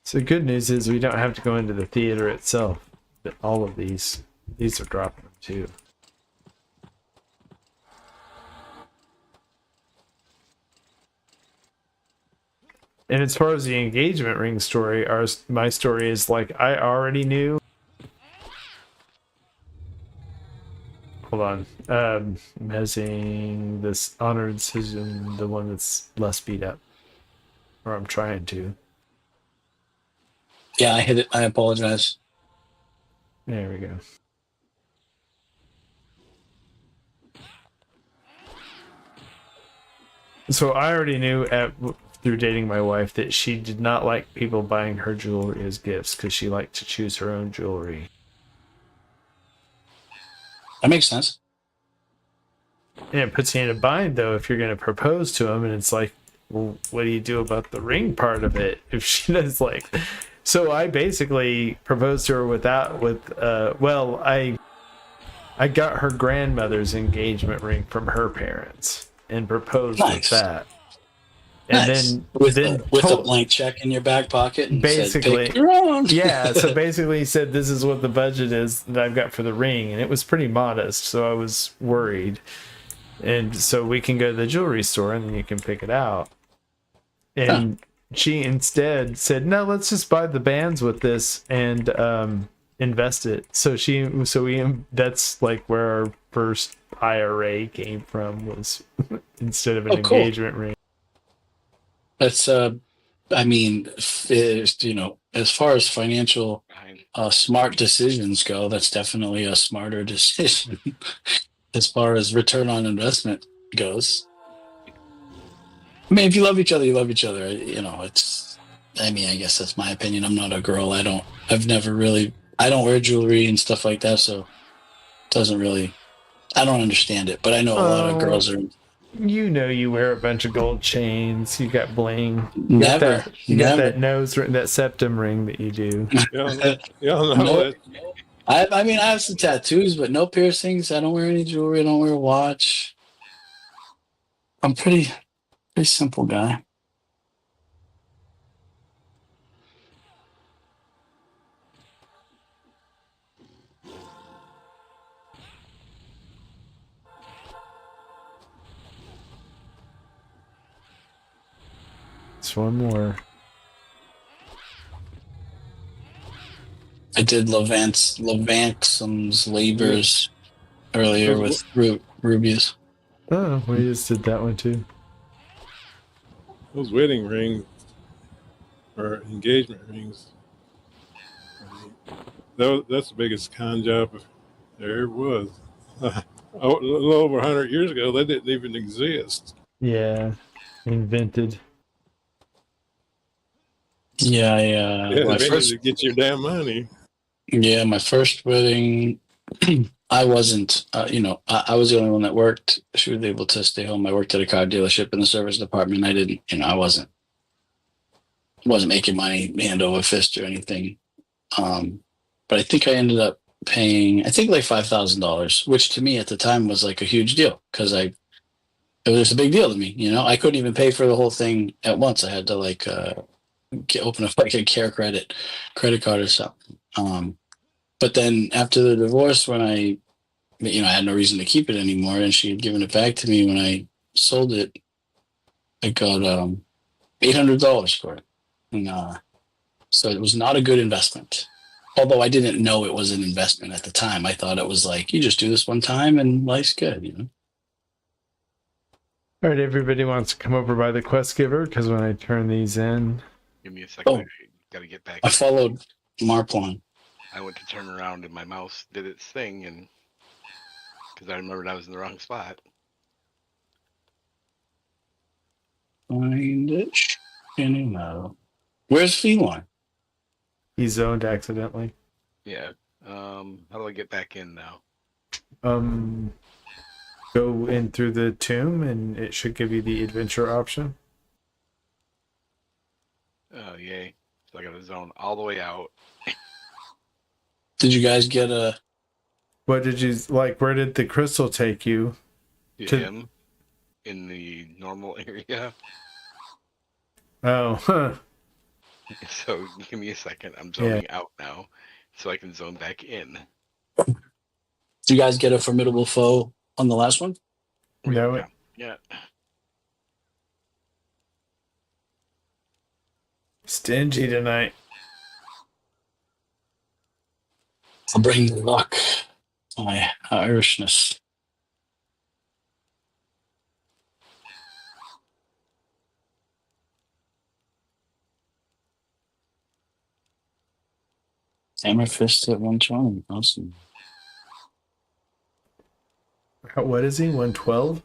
So the good news is we don't have to go into the theater itself. All of these are dropping them too. And as far as the engagement ring story, my story is like I already knew. Hold on. I'm using this honored decision, the one that's less beat up. Or I'm trying to. Yeah, I hit it. I apologize. There we go. So I already knew through dating my wife that she did not like people buying her jewelry as gifts because she liked to choose her own jewelry. That makes sense. And it puts you in a bind, though, if you're going to propose to him, and it's like, well, what do you do about the ring part of it? If she does, like, so I basically proposed to her I got her grandmother's engagement ring from her parents and proposed with that. And nice. then with a blank check in your back pocket and basically said, pick your own. Yeah, so basically he said this is what the budget is that I've got for the ring, and it was pretty modest, so I was worried. And so we can go to the jewelry store and then you can pick it out. And she instead said, no, let's just buy the bands with this and invest it. That's like where our first IRA came from, was instead of an engagement ring. That's I mean, as far as financial smart decisions go, that's definitely a smarter decision. As far as return on investment goes, I mean, if you love each other, you love each other. It's. I mean, I guess that's my opinion. I'm not a girl. I don't wear jewelry and stuff like that, so it doesn't really. I don't understand it, but I know a lot of girls are. You wear a bunch of gold chains. You got bling. You got that nose ring, that septum ring that you do. Y'all know it. I mean, I have some tattoos, but no piercings. I don't wear any jewelry. I don't wear a watch. I'm pretty simple guy. It's one more. I did Levanxum's labors earlier with rubies. Oh, we just did that one too. Those wedding rings or engagement rings. That's the biggest con job there was. A little over 100 years ago, they didn't even exist. Yeah, invented. Yeah, Yeah, my they first. needed to get your damn money. Yeah, my first wedding. I wasn't. I was the only one that worked. She was able to stay home. I worked at a car dealership in the service department. I didn't. I wasn't making money hand over fist or anything. But I think I ended up paying. I think like $5,000, which to me at the time was like a huge deal because it was a big deal to me. I couldn't even pay for the whole thing at once. I had to like open up like a credit card or something. But then after the divorce, when I had no reason to keep it anymore, and she had given it back to me when I sold it, I got $800 for it. And, so it was not a good investment. Although I didn't know it was an investment at the time. I thought it was like, you just do this one time and life's good, All right, everybody wants to come over by the quest giver because when I turn these in, Give me a second. Oh. I gotta get back. I followed Marplon. I went to turn around and my mouse did its thing, and because I remembered I was in the wrong spot. Find it. Where's Felon? he zoned accidentally. Yeah. How do I get back in now? Go in through the tomb and it should give you the adventure option. Oh, yay. So I got to zone all the way out. Did you guys get a... What did you like? Where did the crystal take you? To him in the normal area. Oh, huh. So give me a second. I'm zoning out now so I can zone back in. Did you guys get a formidable foe on the last one? No. Yeah. Stingy tonight. I'll bring luck. My Irishness. Hammer fist at 120. Awesome. What is he? 112?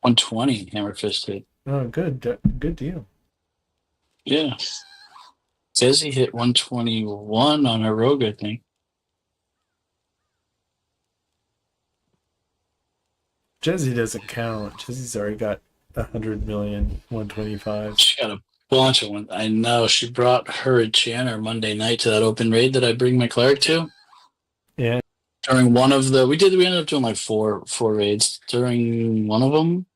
120 hammer fist hit. Oh, good. Good deal. Yeah. Says he hit 121 on a rogue, I think. Jezzy doesn't count. Jezzy's already got 100 million, 125. She got a bunch of ones. I know. She brought her enchanter Monday night to that open raid that I bring my cleric to. Yeah. During one of the... We ended up doing like four raids. During one of them,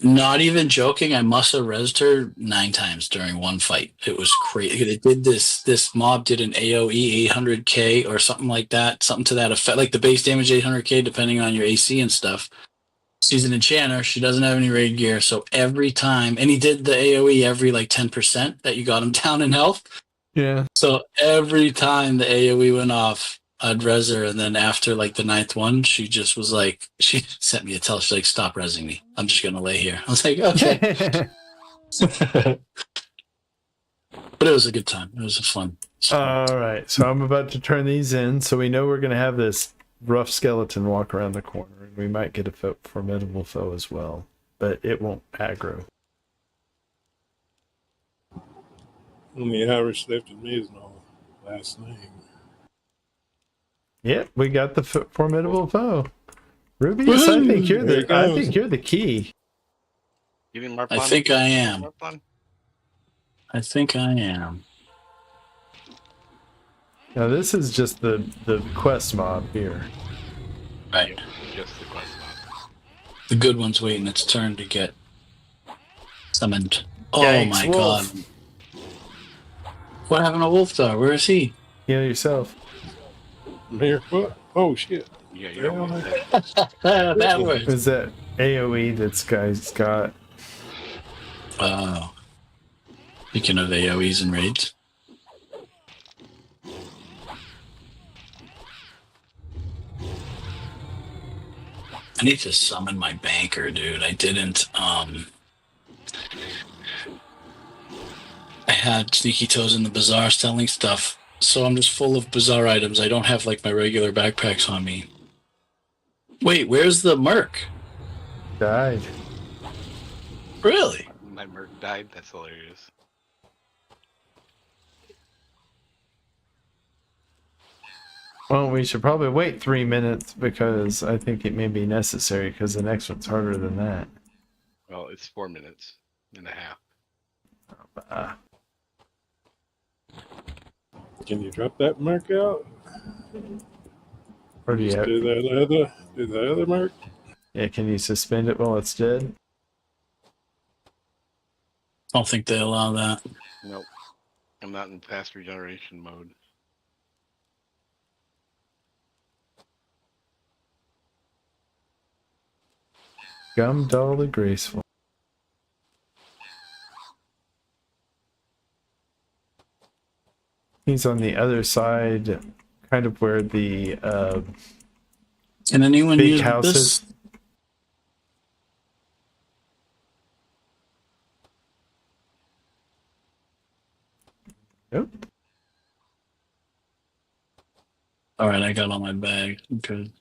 not even joking, I must have rezzed her 9 times during one fight. It was crazy. It did this mob did an AoE 800k or something like that, something to that effect, like the base damage 800k depending on your AC and stuff. She's an enchanter. She doesn't have any raid gear, so every time, and he did the AoE every like 10% that you got him down in health. Yeah. So every time the AoE went off, I'd res her, and then after like the 9th one, she just was like, she sent me a tell. She's like, "Stop resing me. I'm just gonna lay here." I was like, "Okay." But it was a good time. It was a fun. All right. So I'm about to turn these in. So we know we're going to have this rough skeleton walk around the corner, and we might get a formidable foe as well, but it won't aggro. Only Irish lifted me is my last name. Yep, we got the formidable foe. Rubius, I think you're the key. You didn't mark I on? think I am. Mark on? I think I am. Now this is just the quest mob here. Right. Just the quest mob. The good one's waiting its turn to get summoned. Oh Yikes, my wolf. god. What happened to Wolfdar? Where is he? Heal yourself. Here, what? Oh shit! Yeah, you're almost there. That works. Is that AoE this guy's got? Speaking of AoEs and raids. I need to summon my banker, dude. I didn't. I had sneaky toes in the bazaar selling stuff, so I'm just full of bazaar items. I don't have like my regular backpacks on me. Wait, where's the merc? Died. Really? My merc died. That's hilarious. Well, we should probably wait 3 minutes because I think it may be necessary because the next one's harder than that. Well, it's 4 minutes and a half. Can you drop that mark out? Or do you Just have, do the other mark? yeah, can you suspend it while it's dead? I don't think they allow that. Nope. I'm not in fast regeneration mode. Gumdull the Graceful. He's on the other side, kind of where the Can anyone big use house this? is. Yep. All right, I got all my bag. Okay.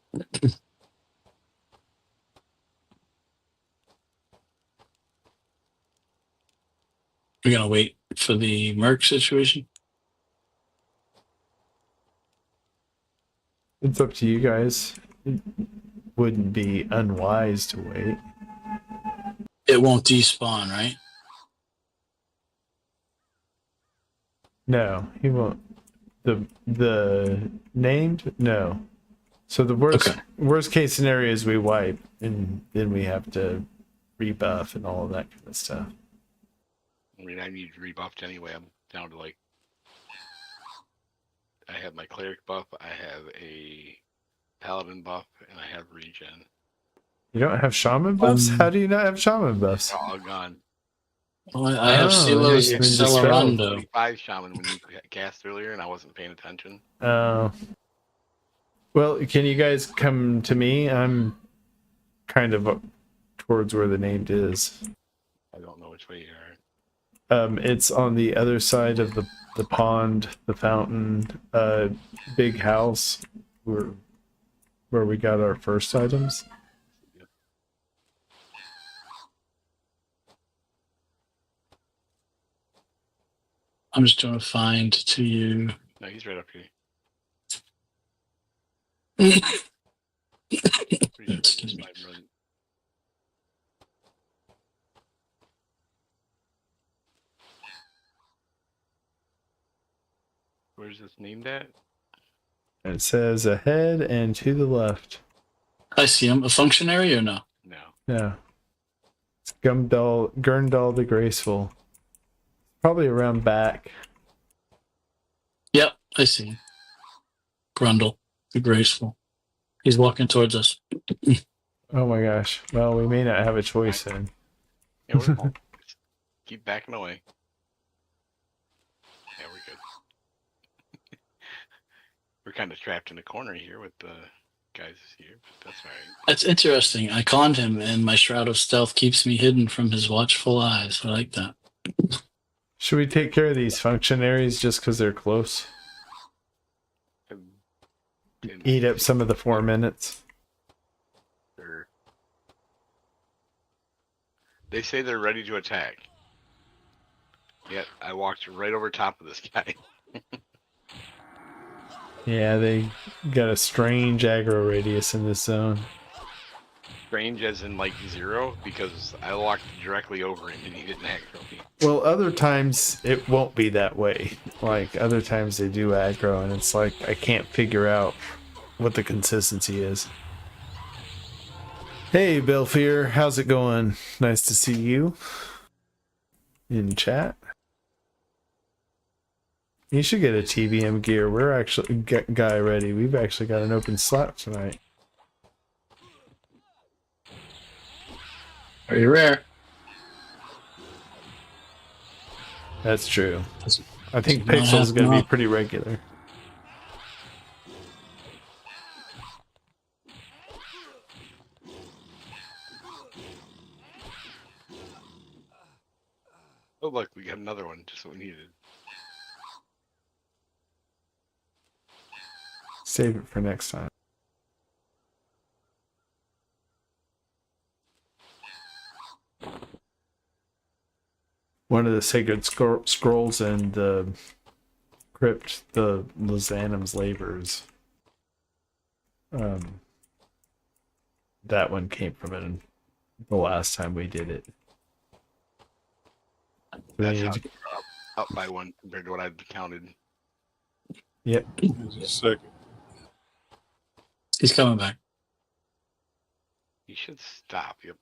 We're gonna wait for the merc situation. It's up to you guys. It wouldn't be unwise to wait. It won't despawn, right? No, he won't. The named? No. So the worst case scenario is we wipe and then we have to rebuff and all of that kind of stuff. I mean, I need rebuffed anyway. I'm down to like. I have my cleric buff. I have a paladin buff, and I have regen. You don't have shaman buffs? How do you not have shaman buffs? They're all gone. Well, I have Oh, Silo's yeah, it's been dispelled. Accelerando. 25 shaman when you cast earlier, and I wasn't paying attention. Well, can you guys come to me? I'm kind of up towards where the named is. I don't know which way you are. It's on the other side of the pond, the fountain, big house where we got our first items. I'm just trying to find to you. No, he's right up here. Pretty sure Excuse this me. might run- Where's this named at? It says ahead and to the left. I see him. A functionary or no? No. Yeah. It's Gurndal the Graceful. Probably around back. Yep, I see him. Grundle, the graceful. He's walking towards us. Oh my gosh. Well, we may not have a choice then. Yeah, we're fine. Just keep backing away. Yeah, we're good. We're kind of trapped in a corner here with the guys here, but that's all right. That's interesting. I conned him, and my shroud of stealth keeps me hidden from his watchful eyes. I like that. Should we take care of these functionaries just because they're close? Eat up some of the 4 minutes. They say they're ready to attack. Yet I walked right over top of this guy. Yeah, they got a strange aggro radius in this zone. Strange as in like 0, because I walked directly over him and he didn't aggro me. Well, other times it won't be that way. Like, other times they do aggro, and it's like, I can't figure out what the consistency is. Hey, Belfier, how's it going? Nice to see you in chat. You should get a TBM gear. We're actually guy ready. We've actually got an open slot tonight. Very rare. That's true. Does I think not Pixel's happen going to be often. pretty regular. Oh, look, we got another one, just what we needed. Save it for next time. One of the sacred scrolls in the crypt, the Lizanum's Labors. That one came from it the last time we did it. That's how up by one compared to what I'd counted. Yep. Just a second. He's coming back. You should stop. Yep.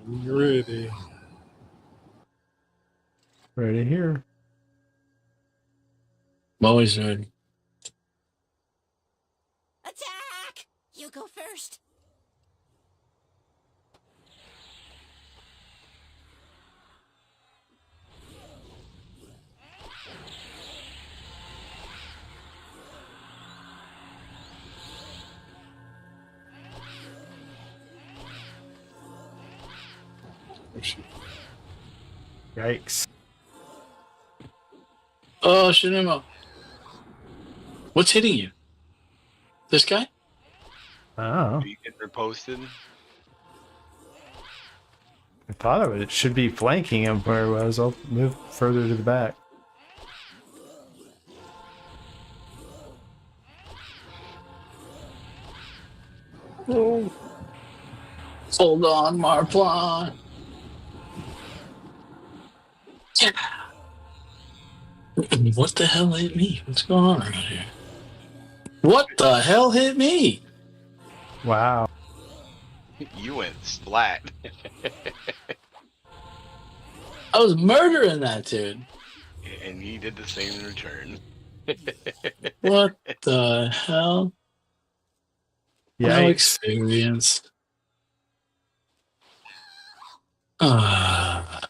When you're ready. Ready here. I'm always ready. Attack! You go first. Oh, shit. Yikes. Oh, Shinimo. What's hitting you? This guy? Oh. You get reposted. I thought it should be flanking him where it was. I'll move further to the back. Oh. Hold on, Marplon. Yeah. What the hell hit me? What's going on around here? What the hell hit me? Wow. You went splat. I was murdering that dude. And he did the same in return. What the hell? No Yikes. experience. Ah.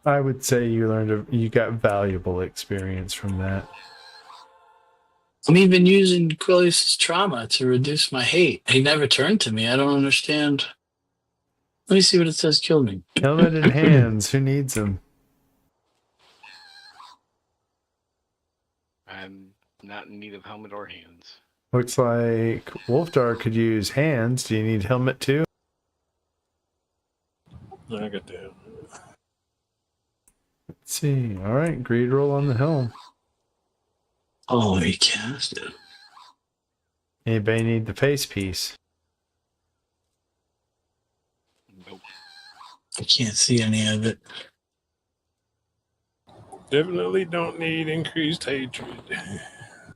I would say you got valuable experience from that. I'm even using Quilius' trauma to reduce my hate. He never turned to me. I don't understand. Let me see what it says killed me. Helmet in hands. Who needs them? I'm not in need of helmet or hands. Looks like Wolfdar could use hands. Do you need helmet too? I got that. Let's see. All right. Greed roll on the helm. Oh, he cast it. Anybody need the face piece? Nope. I can't see any of it. Definitely don't need increased hatred.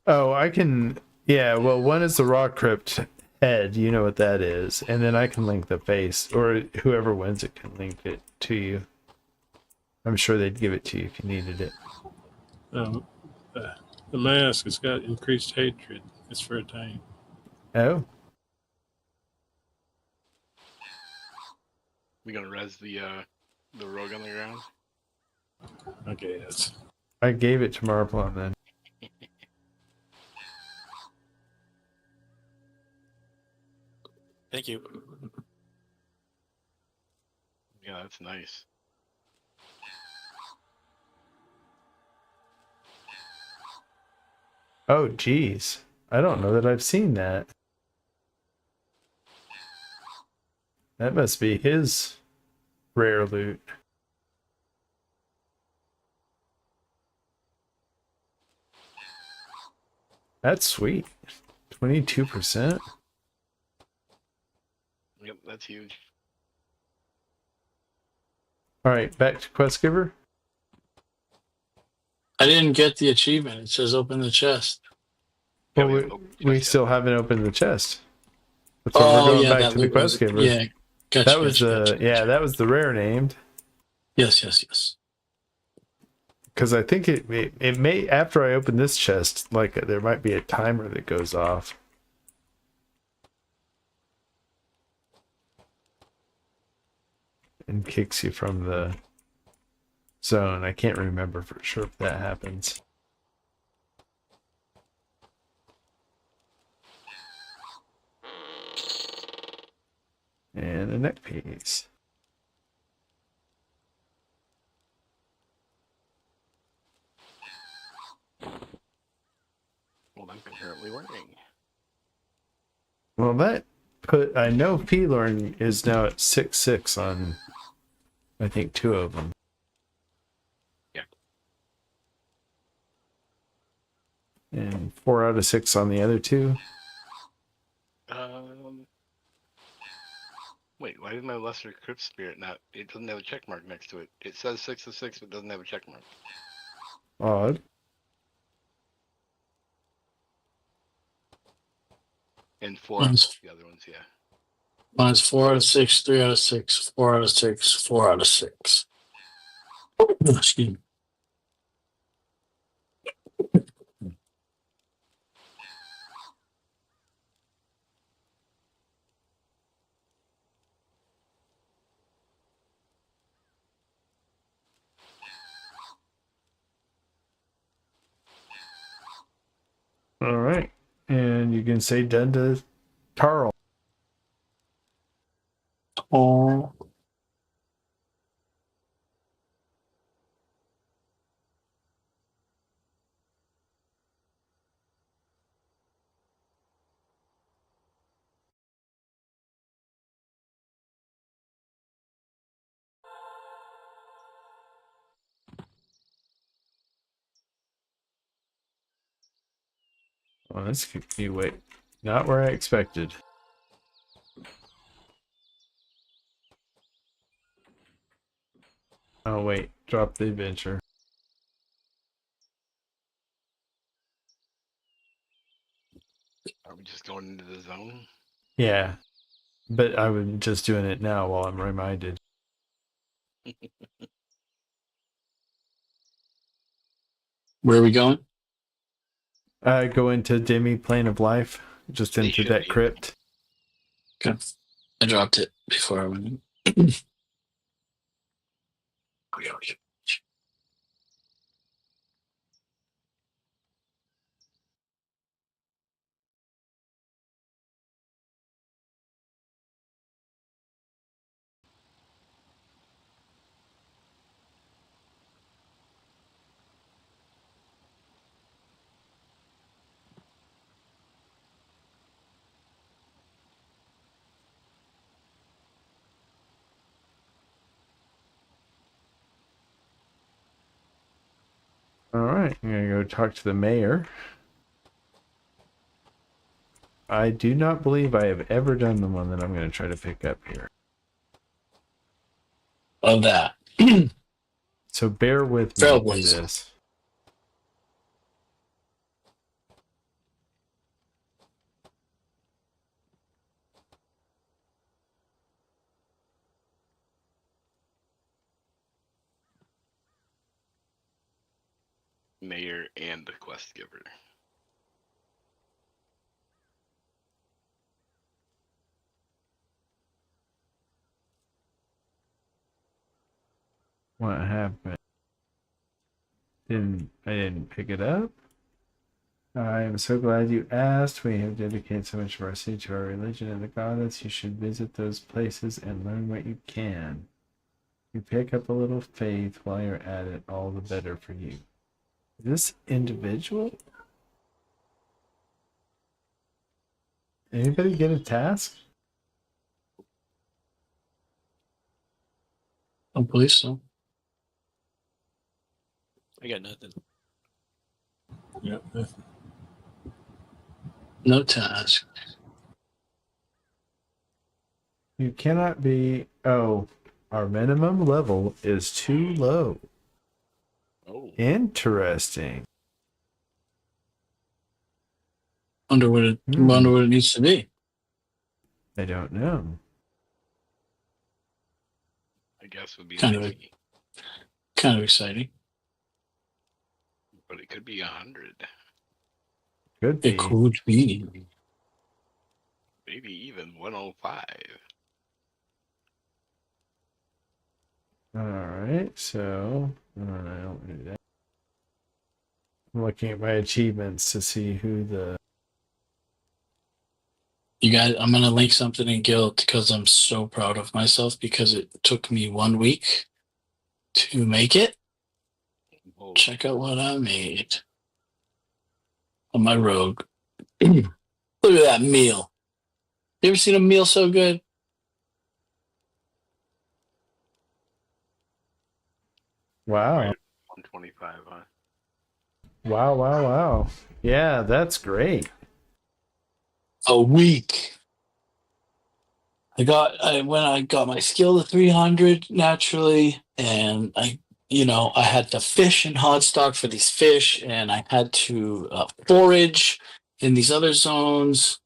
Oh, I can. Yeah, well, one is the raw crypt head. You know what that is. And then I can link the face, or whoever wins it can link it to you. I'm sure they'd give it to you if you needed it. The mask has got increased hatred. It's for a tank. Oh, We gonna res the rogue on the ground? I guess. I gave it to Marplon then. Thank you. Yeah, that's nice. Oh, geez. I don't know that I've seen that. That must be his rare loot. That's sweet. 22%. Yep, that's huge. All right, back to Quest Giver. I didn't get the achievement. It says open the chest. Yeah, Well, we haven't opened the we chest still yet. haven't opened the chest. That's why we're going back that to the loot Quest was- Giver. Yeah, Gotcha. That was gotcha. that was the rare named. Yes. Because I think it may, after I open this chest, like there might be a timer that goes off and kicks you from the zone. I can't remember for sure if that happens. And a neck piece. Well, I'm currently wearing. Well, that put, I know P-Learn is now at 6.6 on, I think, 2 of them. Yeah. And 4 out of 6 on the other 2. Wait, why did my lesser crypt spirit not? It doesn't have a check mark next to it. It says 6 of 6, but doesn't have a check mark. Odd. And 4 Mine's, the other ones, yeah. mine's 4 out of 6, 3 out of 6, 4 out of 6, 4 out of 6. Excuse me. All right. And you can say done to Tarl. Oh, Oh, that's you wait. Not where I expected. Oh wait, drop the adventure. Are we just going into the zone? Yeah. But I was just doing it now while I'm reminded. where are we going? I go into Demi Plane of Life, just They into should that be. crypt. Okay. I dropped it before I went in. All right, I'm gonna go talk to the mayor. I do not believe I have ever done the one that I'm going to try to pick up here. Of that. So bear with me through Trailblazer. this. Mayor and the quest giver. What happened? I didn't pick it up? I am so glad you asked. We have dedicated so much of our city to our religion and the goddess. You should visit those places and learn what you can. You pick up a little faith while you're at it, all the better for you. Is this individual? Anybody get a task? I don't believe so. I got nothing. Yeah. No task. You cannot be. Oh, our minimum level is too low. Oh. Interesting. Wonder what it needs to be. I don't know. guess would be Kind of 90, exciting. but it could be 100, Could be. It could be. maybe even 105. All right, so I don't do that. I'm looking at my achievements to see who the. You guys, I'm gonna link something in Guild because I'm so proud of myself because it took me 1 week to make it. Well, Check out what I made on my rogue. Look at that meal. You ever seen a meal so good? Wow! 125, huh? Wow! Wow! Wow! Yeah, that's great. A week. When I got my skill to 300 naturally, and I had to fish in hot stock for these fish, and I had to forage in these other zones.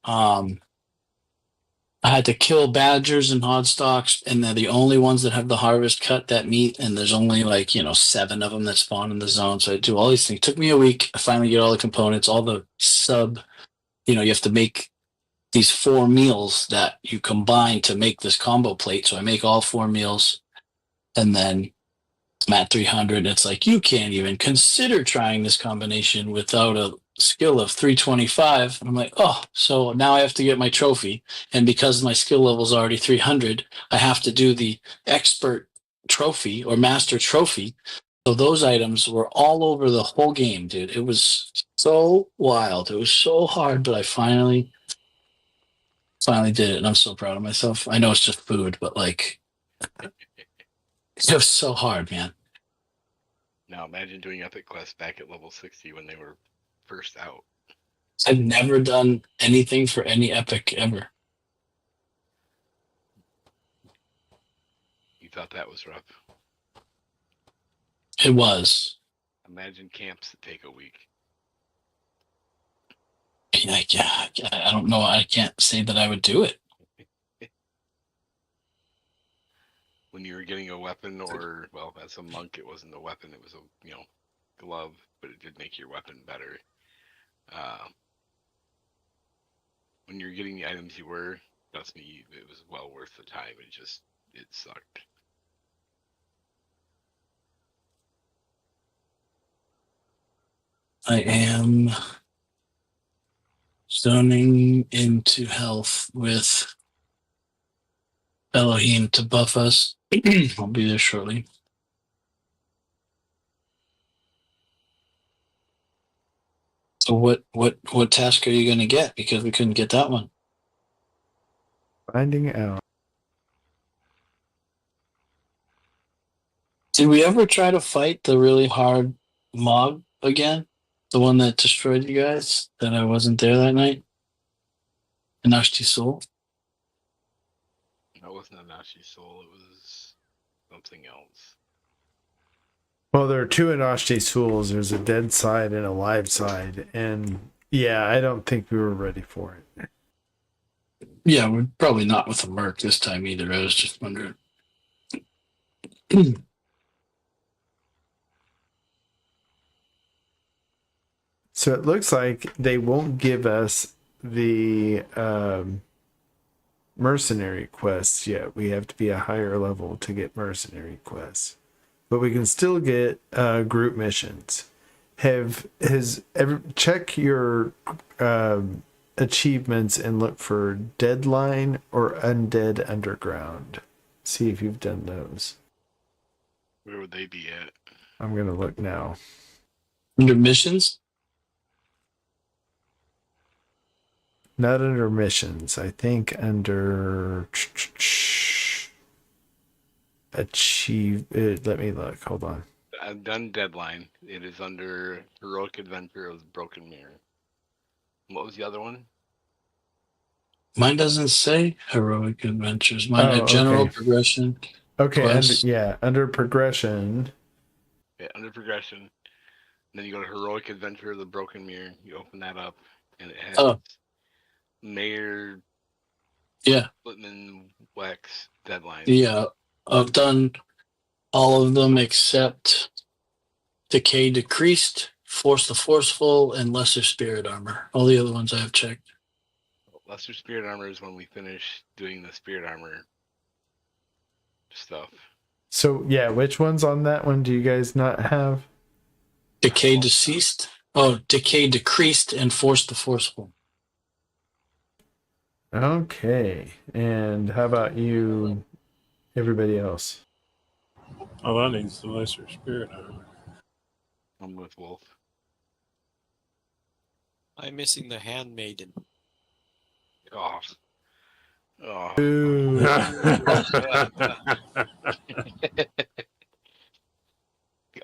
I had to kill badgers and hodstocks, and they're the only ones that have the harvest cut that meat. And there's only 7 of them that spawn in the zone. So I do all these things. It took me a week. I finally get all the components, all the sub. You have to make these 4 meals that you combine to make this combo plate. So I make all 4 meals, and then I'm at 300. It's like you can't even consider trying this combination without a skill of 325. And I'm like, oh, so now I have to get my trophy. And because my skill level is already 300, I have to do the expert trophy or master trophy. So those items were all over the whole game, dude. It was so wild. It was so hard, but I finally did it, and I'm so proud of myself. I know it's just food, but it was so hard, man. Now imagine doing Epic Quest back at level 60 when they were first out. I've never done anything for any epic ever. You thought that was rough. It was. Imagine camps that take a week. Yeah, I don't know. I can't say that I would do it. When you were getting a weapon, or well, as a monk, it wasn't a weapon; it was a glove, but it did make your weapon better. When you're getting the items you were, trust me, it was well worth the time. It sucked. I am zoning into health with Elohim to buff us. I'll be there shortly. So what task are you going to get? Because we couldn't get that one. Finding out. Did we ever try to fight the really hard mob again? The one that destroyed you guys? That I wasn't there that night? Inashti Soul? That wasn't a Nashi soul; it was something else. Well, there are 2 Inashti Souls. There's a dead side and a live side, and yeah, I don't think we were ready for it. Yeah, we're probably not with the Merc this time either. I was just wondering. So it looks like they won't give us the mercenary quests yet. We have to be a higher level to get mercenary quests, but we can still get group missions. Check your achievements and look for Deadline or Undead Underground. See if you've done those. Where would they be at? I'm gonna look now. Under missions? Not under missions. I think under achieve. Let me look. Hold on. I've done Deadline. It is under Heroic Adventure of the Broken Mirror. What was the other one? Mine doesn't say heroic adventures. Mine had general progression. Okay, under progression. Yeah, under progression. And then you go to Heroic Adventure of the Broken Mirror. You open that up, and it has Mayor. Yeah. Whitman Wex Deadline. Yeah, I've done all of them except Decay Decreased, Force the Forceful, and Lesser Spirit Armor. All the other ones I have checked. Lesser Spirit Armor is when we finish doing the Spirit Armor stuff. So yeah, which ones on that one do you guys not have? Decay Deceased. Oh, Decay Decreased and Force the Forceful. Okay. And how about you, everybody else? All I need is the lesser spirit armor. I'm with Wolf. I'm missing the Handmaiden. Oh. Oh. Ooh. The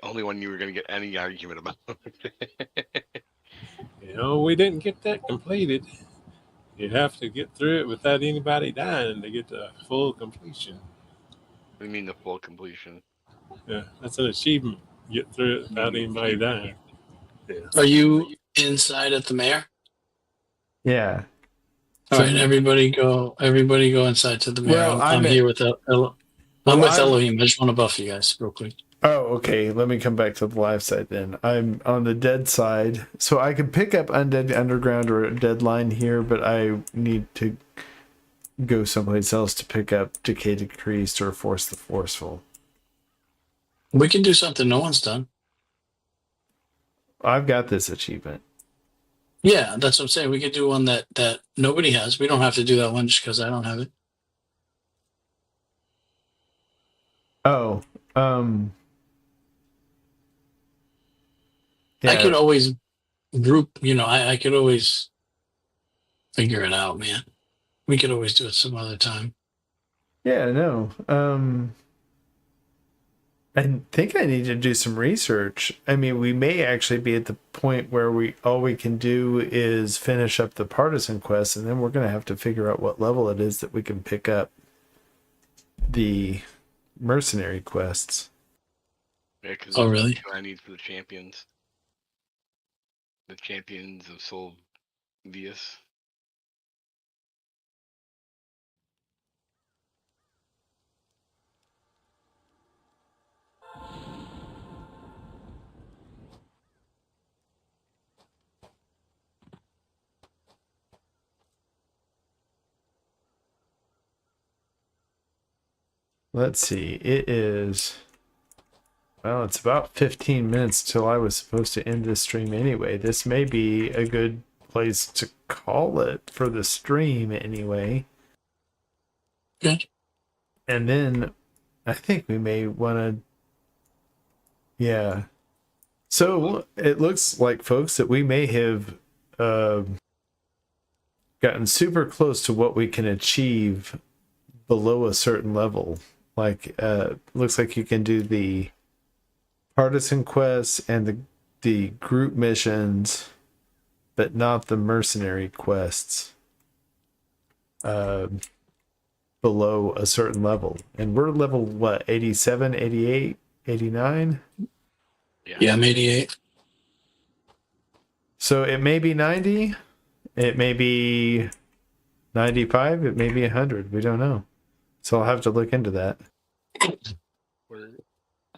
only one you were going to get any argument about. We didn't get that completed. You have to get through it without anybody dying to get the full completion. What do you mean the full completion? Yeah, that's an achievement. Get through it without anybody dying. Yeah. Are you inside at the mayor? Yeah. All right, everybody go inside to the mayor. Well, I'm here with I'm with Elohim. I just want to buff you guys real quick. Oh, okay. Let me come back to the live side then. I'm on the dead side. So I can pick up Undead Underground or a Deadline here, but I need to go someplace else to pick up Decay Decreased or Force the Forceful. We can do something no one's done. I've got this achievement. Yeah, that's what I'm saying. We could do one that nobody has. We don't have to do that one just because I don't have it. Oh, yeah. I could always group, I could always figure it out, man. We could always do it some other time. Yeah, no. I think I need to do some research. I mean, we may actually be at the point where all we can do is finish up the partisan quest, and then we're going to have to figure out what level it is that we can pick up the mercenary quests. Yeah, because Oh, really? What I need for the champions. The champions of Solvius. Let's see. It is... Well, it's about 15 minutes till I was supposed to end this stream anyway. This may be a good place to call it for the stream anyway. Good. And then I think we may want to... Yeah. So it looks like, folks, that we may have gotten super close to what we can achieve below a certain level. Like, looks like you can do the partisan quests and the group missions, but not the mercenary quests below a certain level. And we're level, what, 87, 88, 89? Yeah, I'm 88. So it may be 90, it may be 95, it may be 100. We don't know. So I'll have to look into that.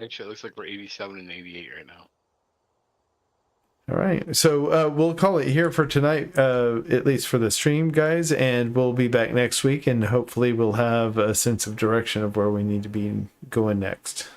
Actually, it looks like we're 87 and 88 right now. All right. So we'll call it here for tonight, at least for the stream, guys. And we'll be back next week. And hopefully we'll have a sense of direction of where we need to be going next.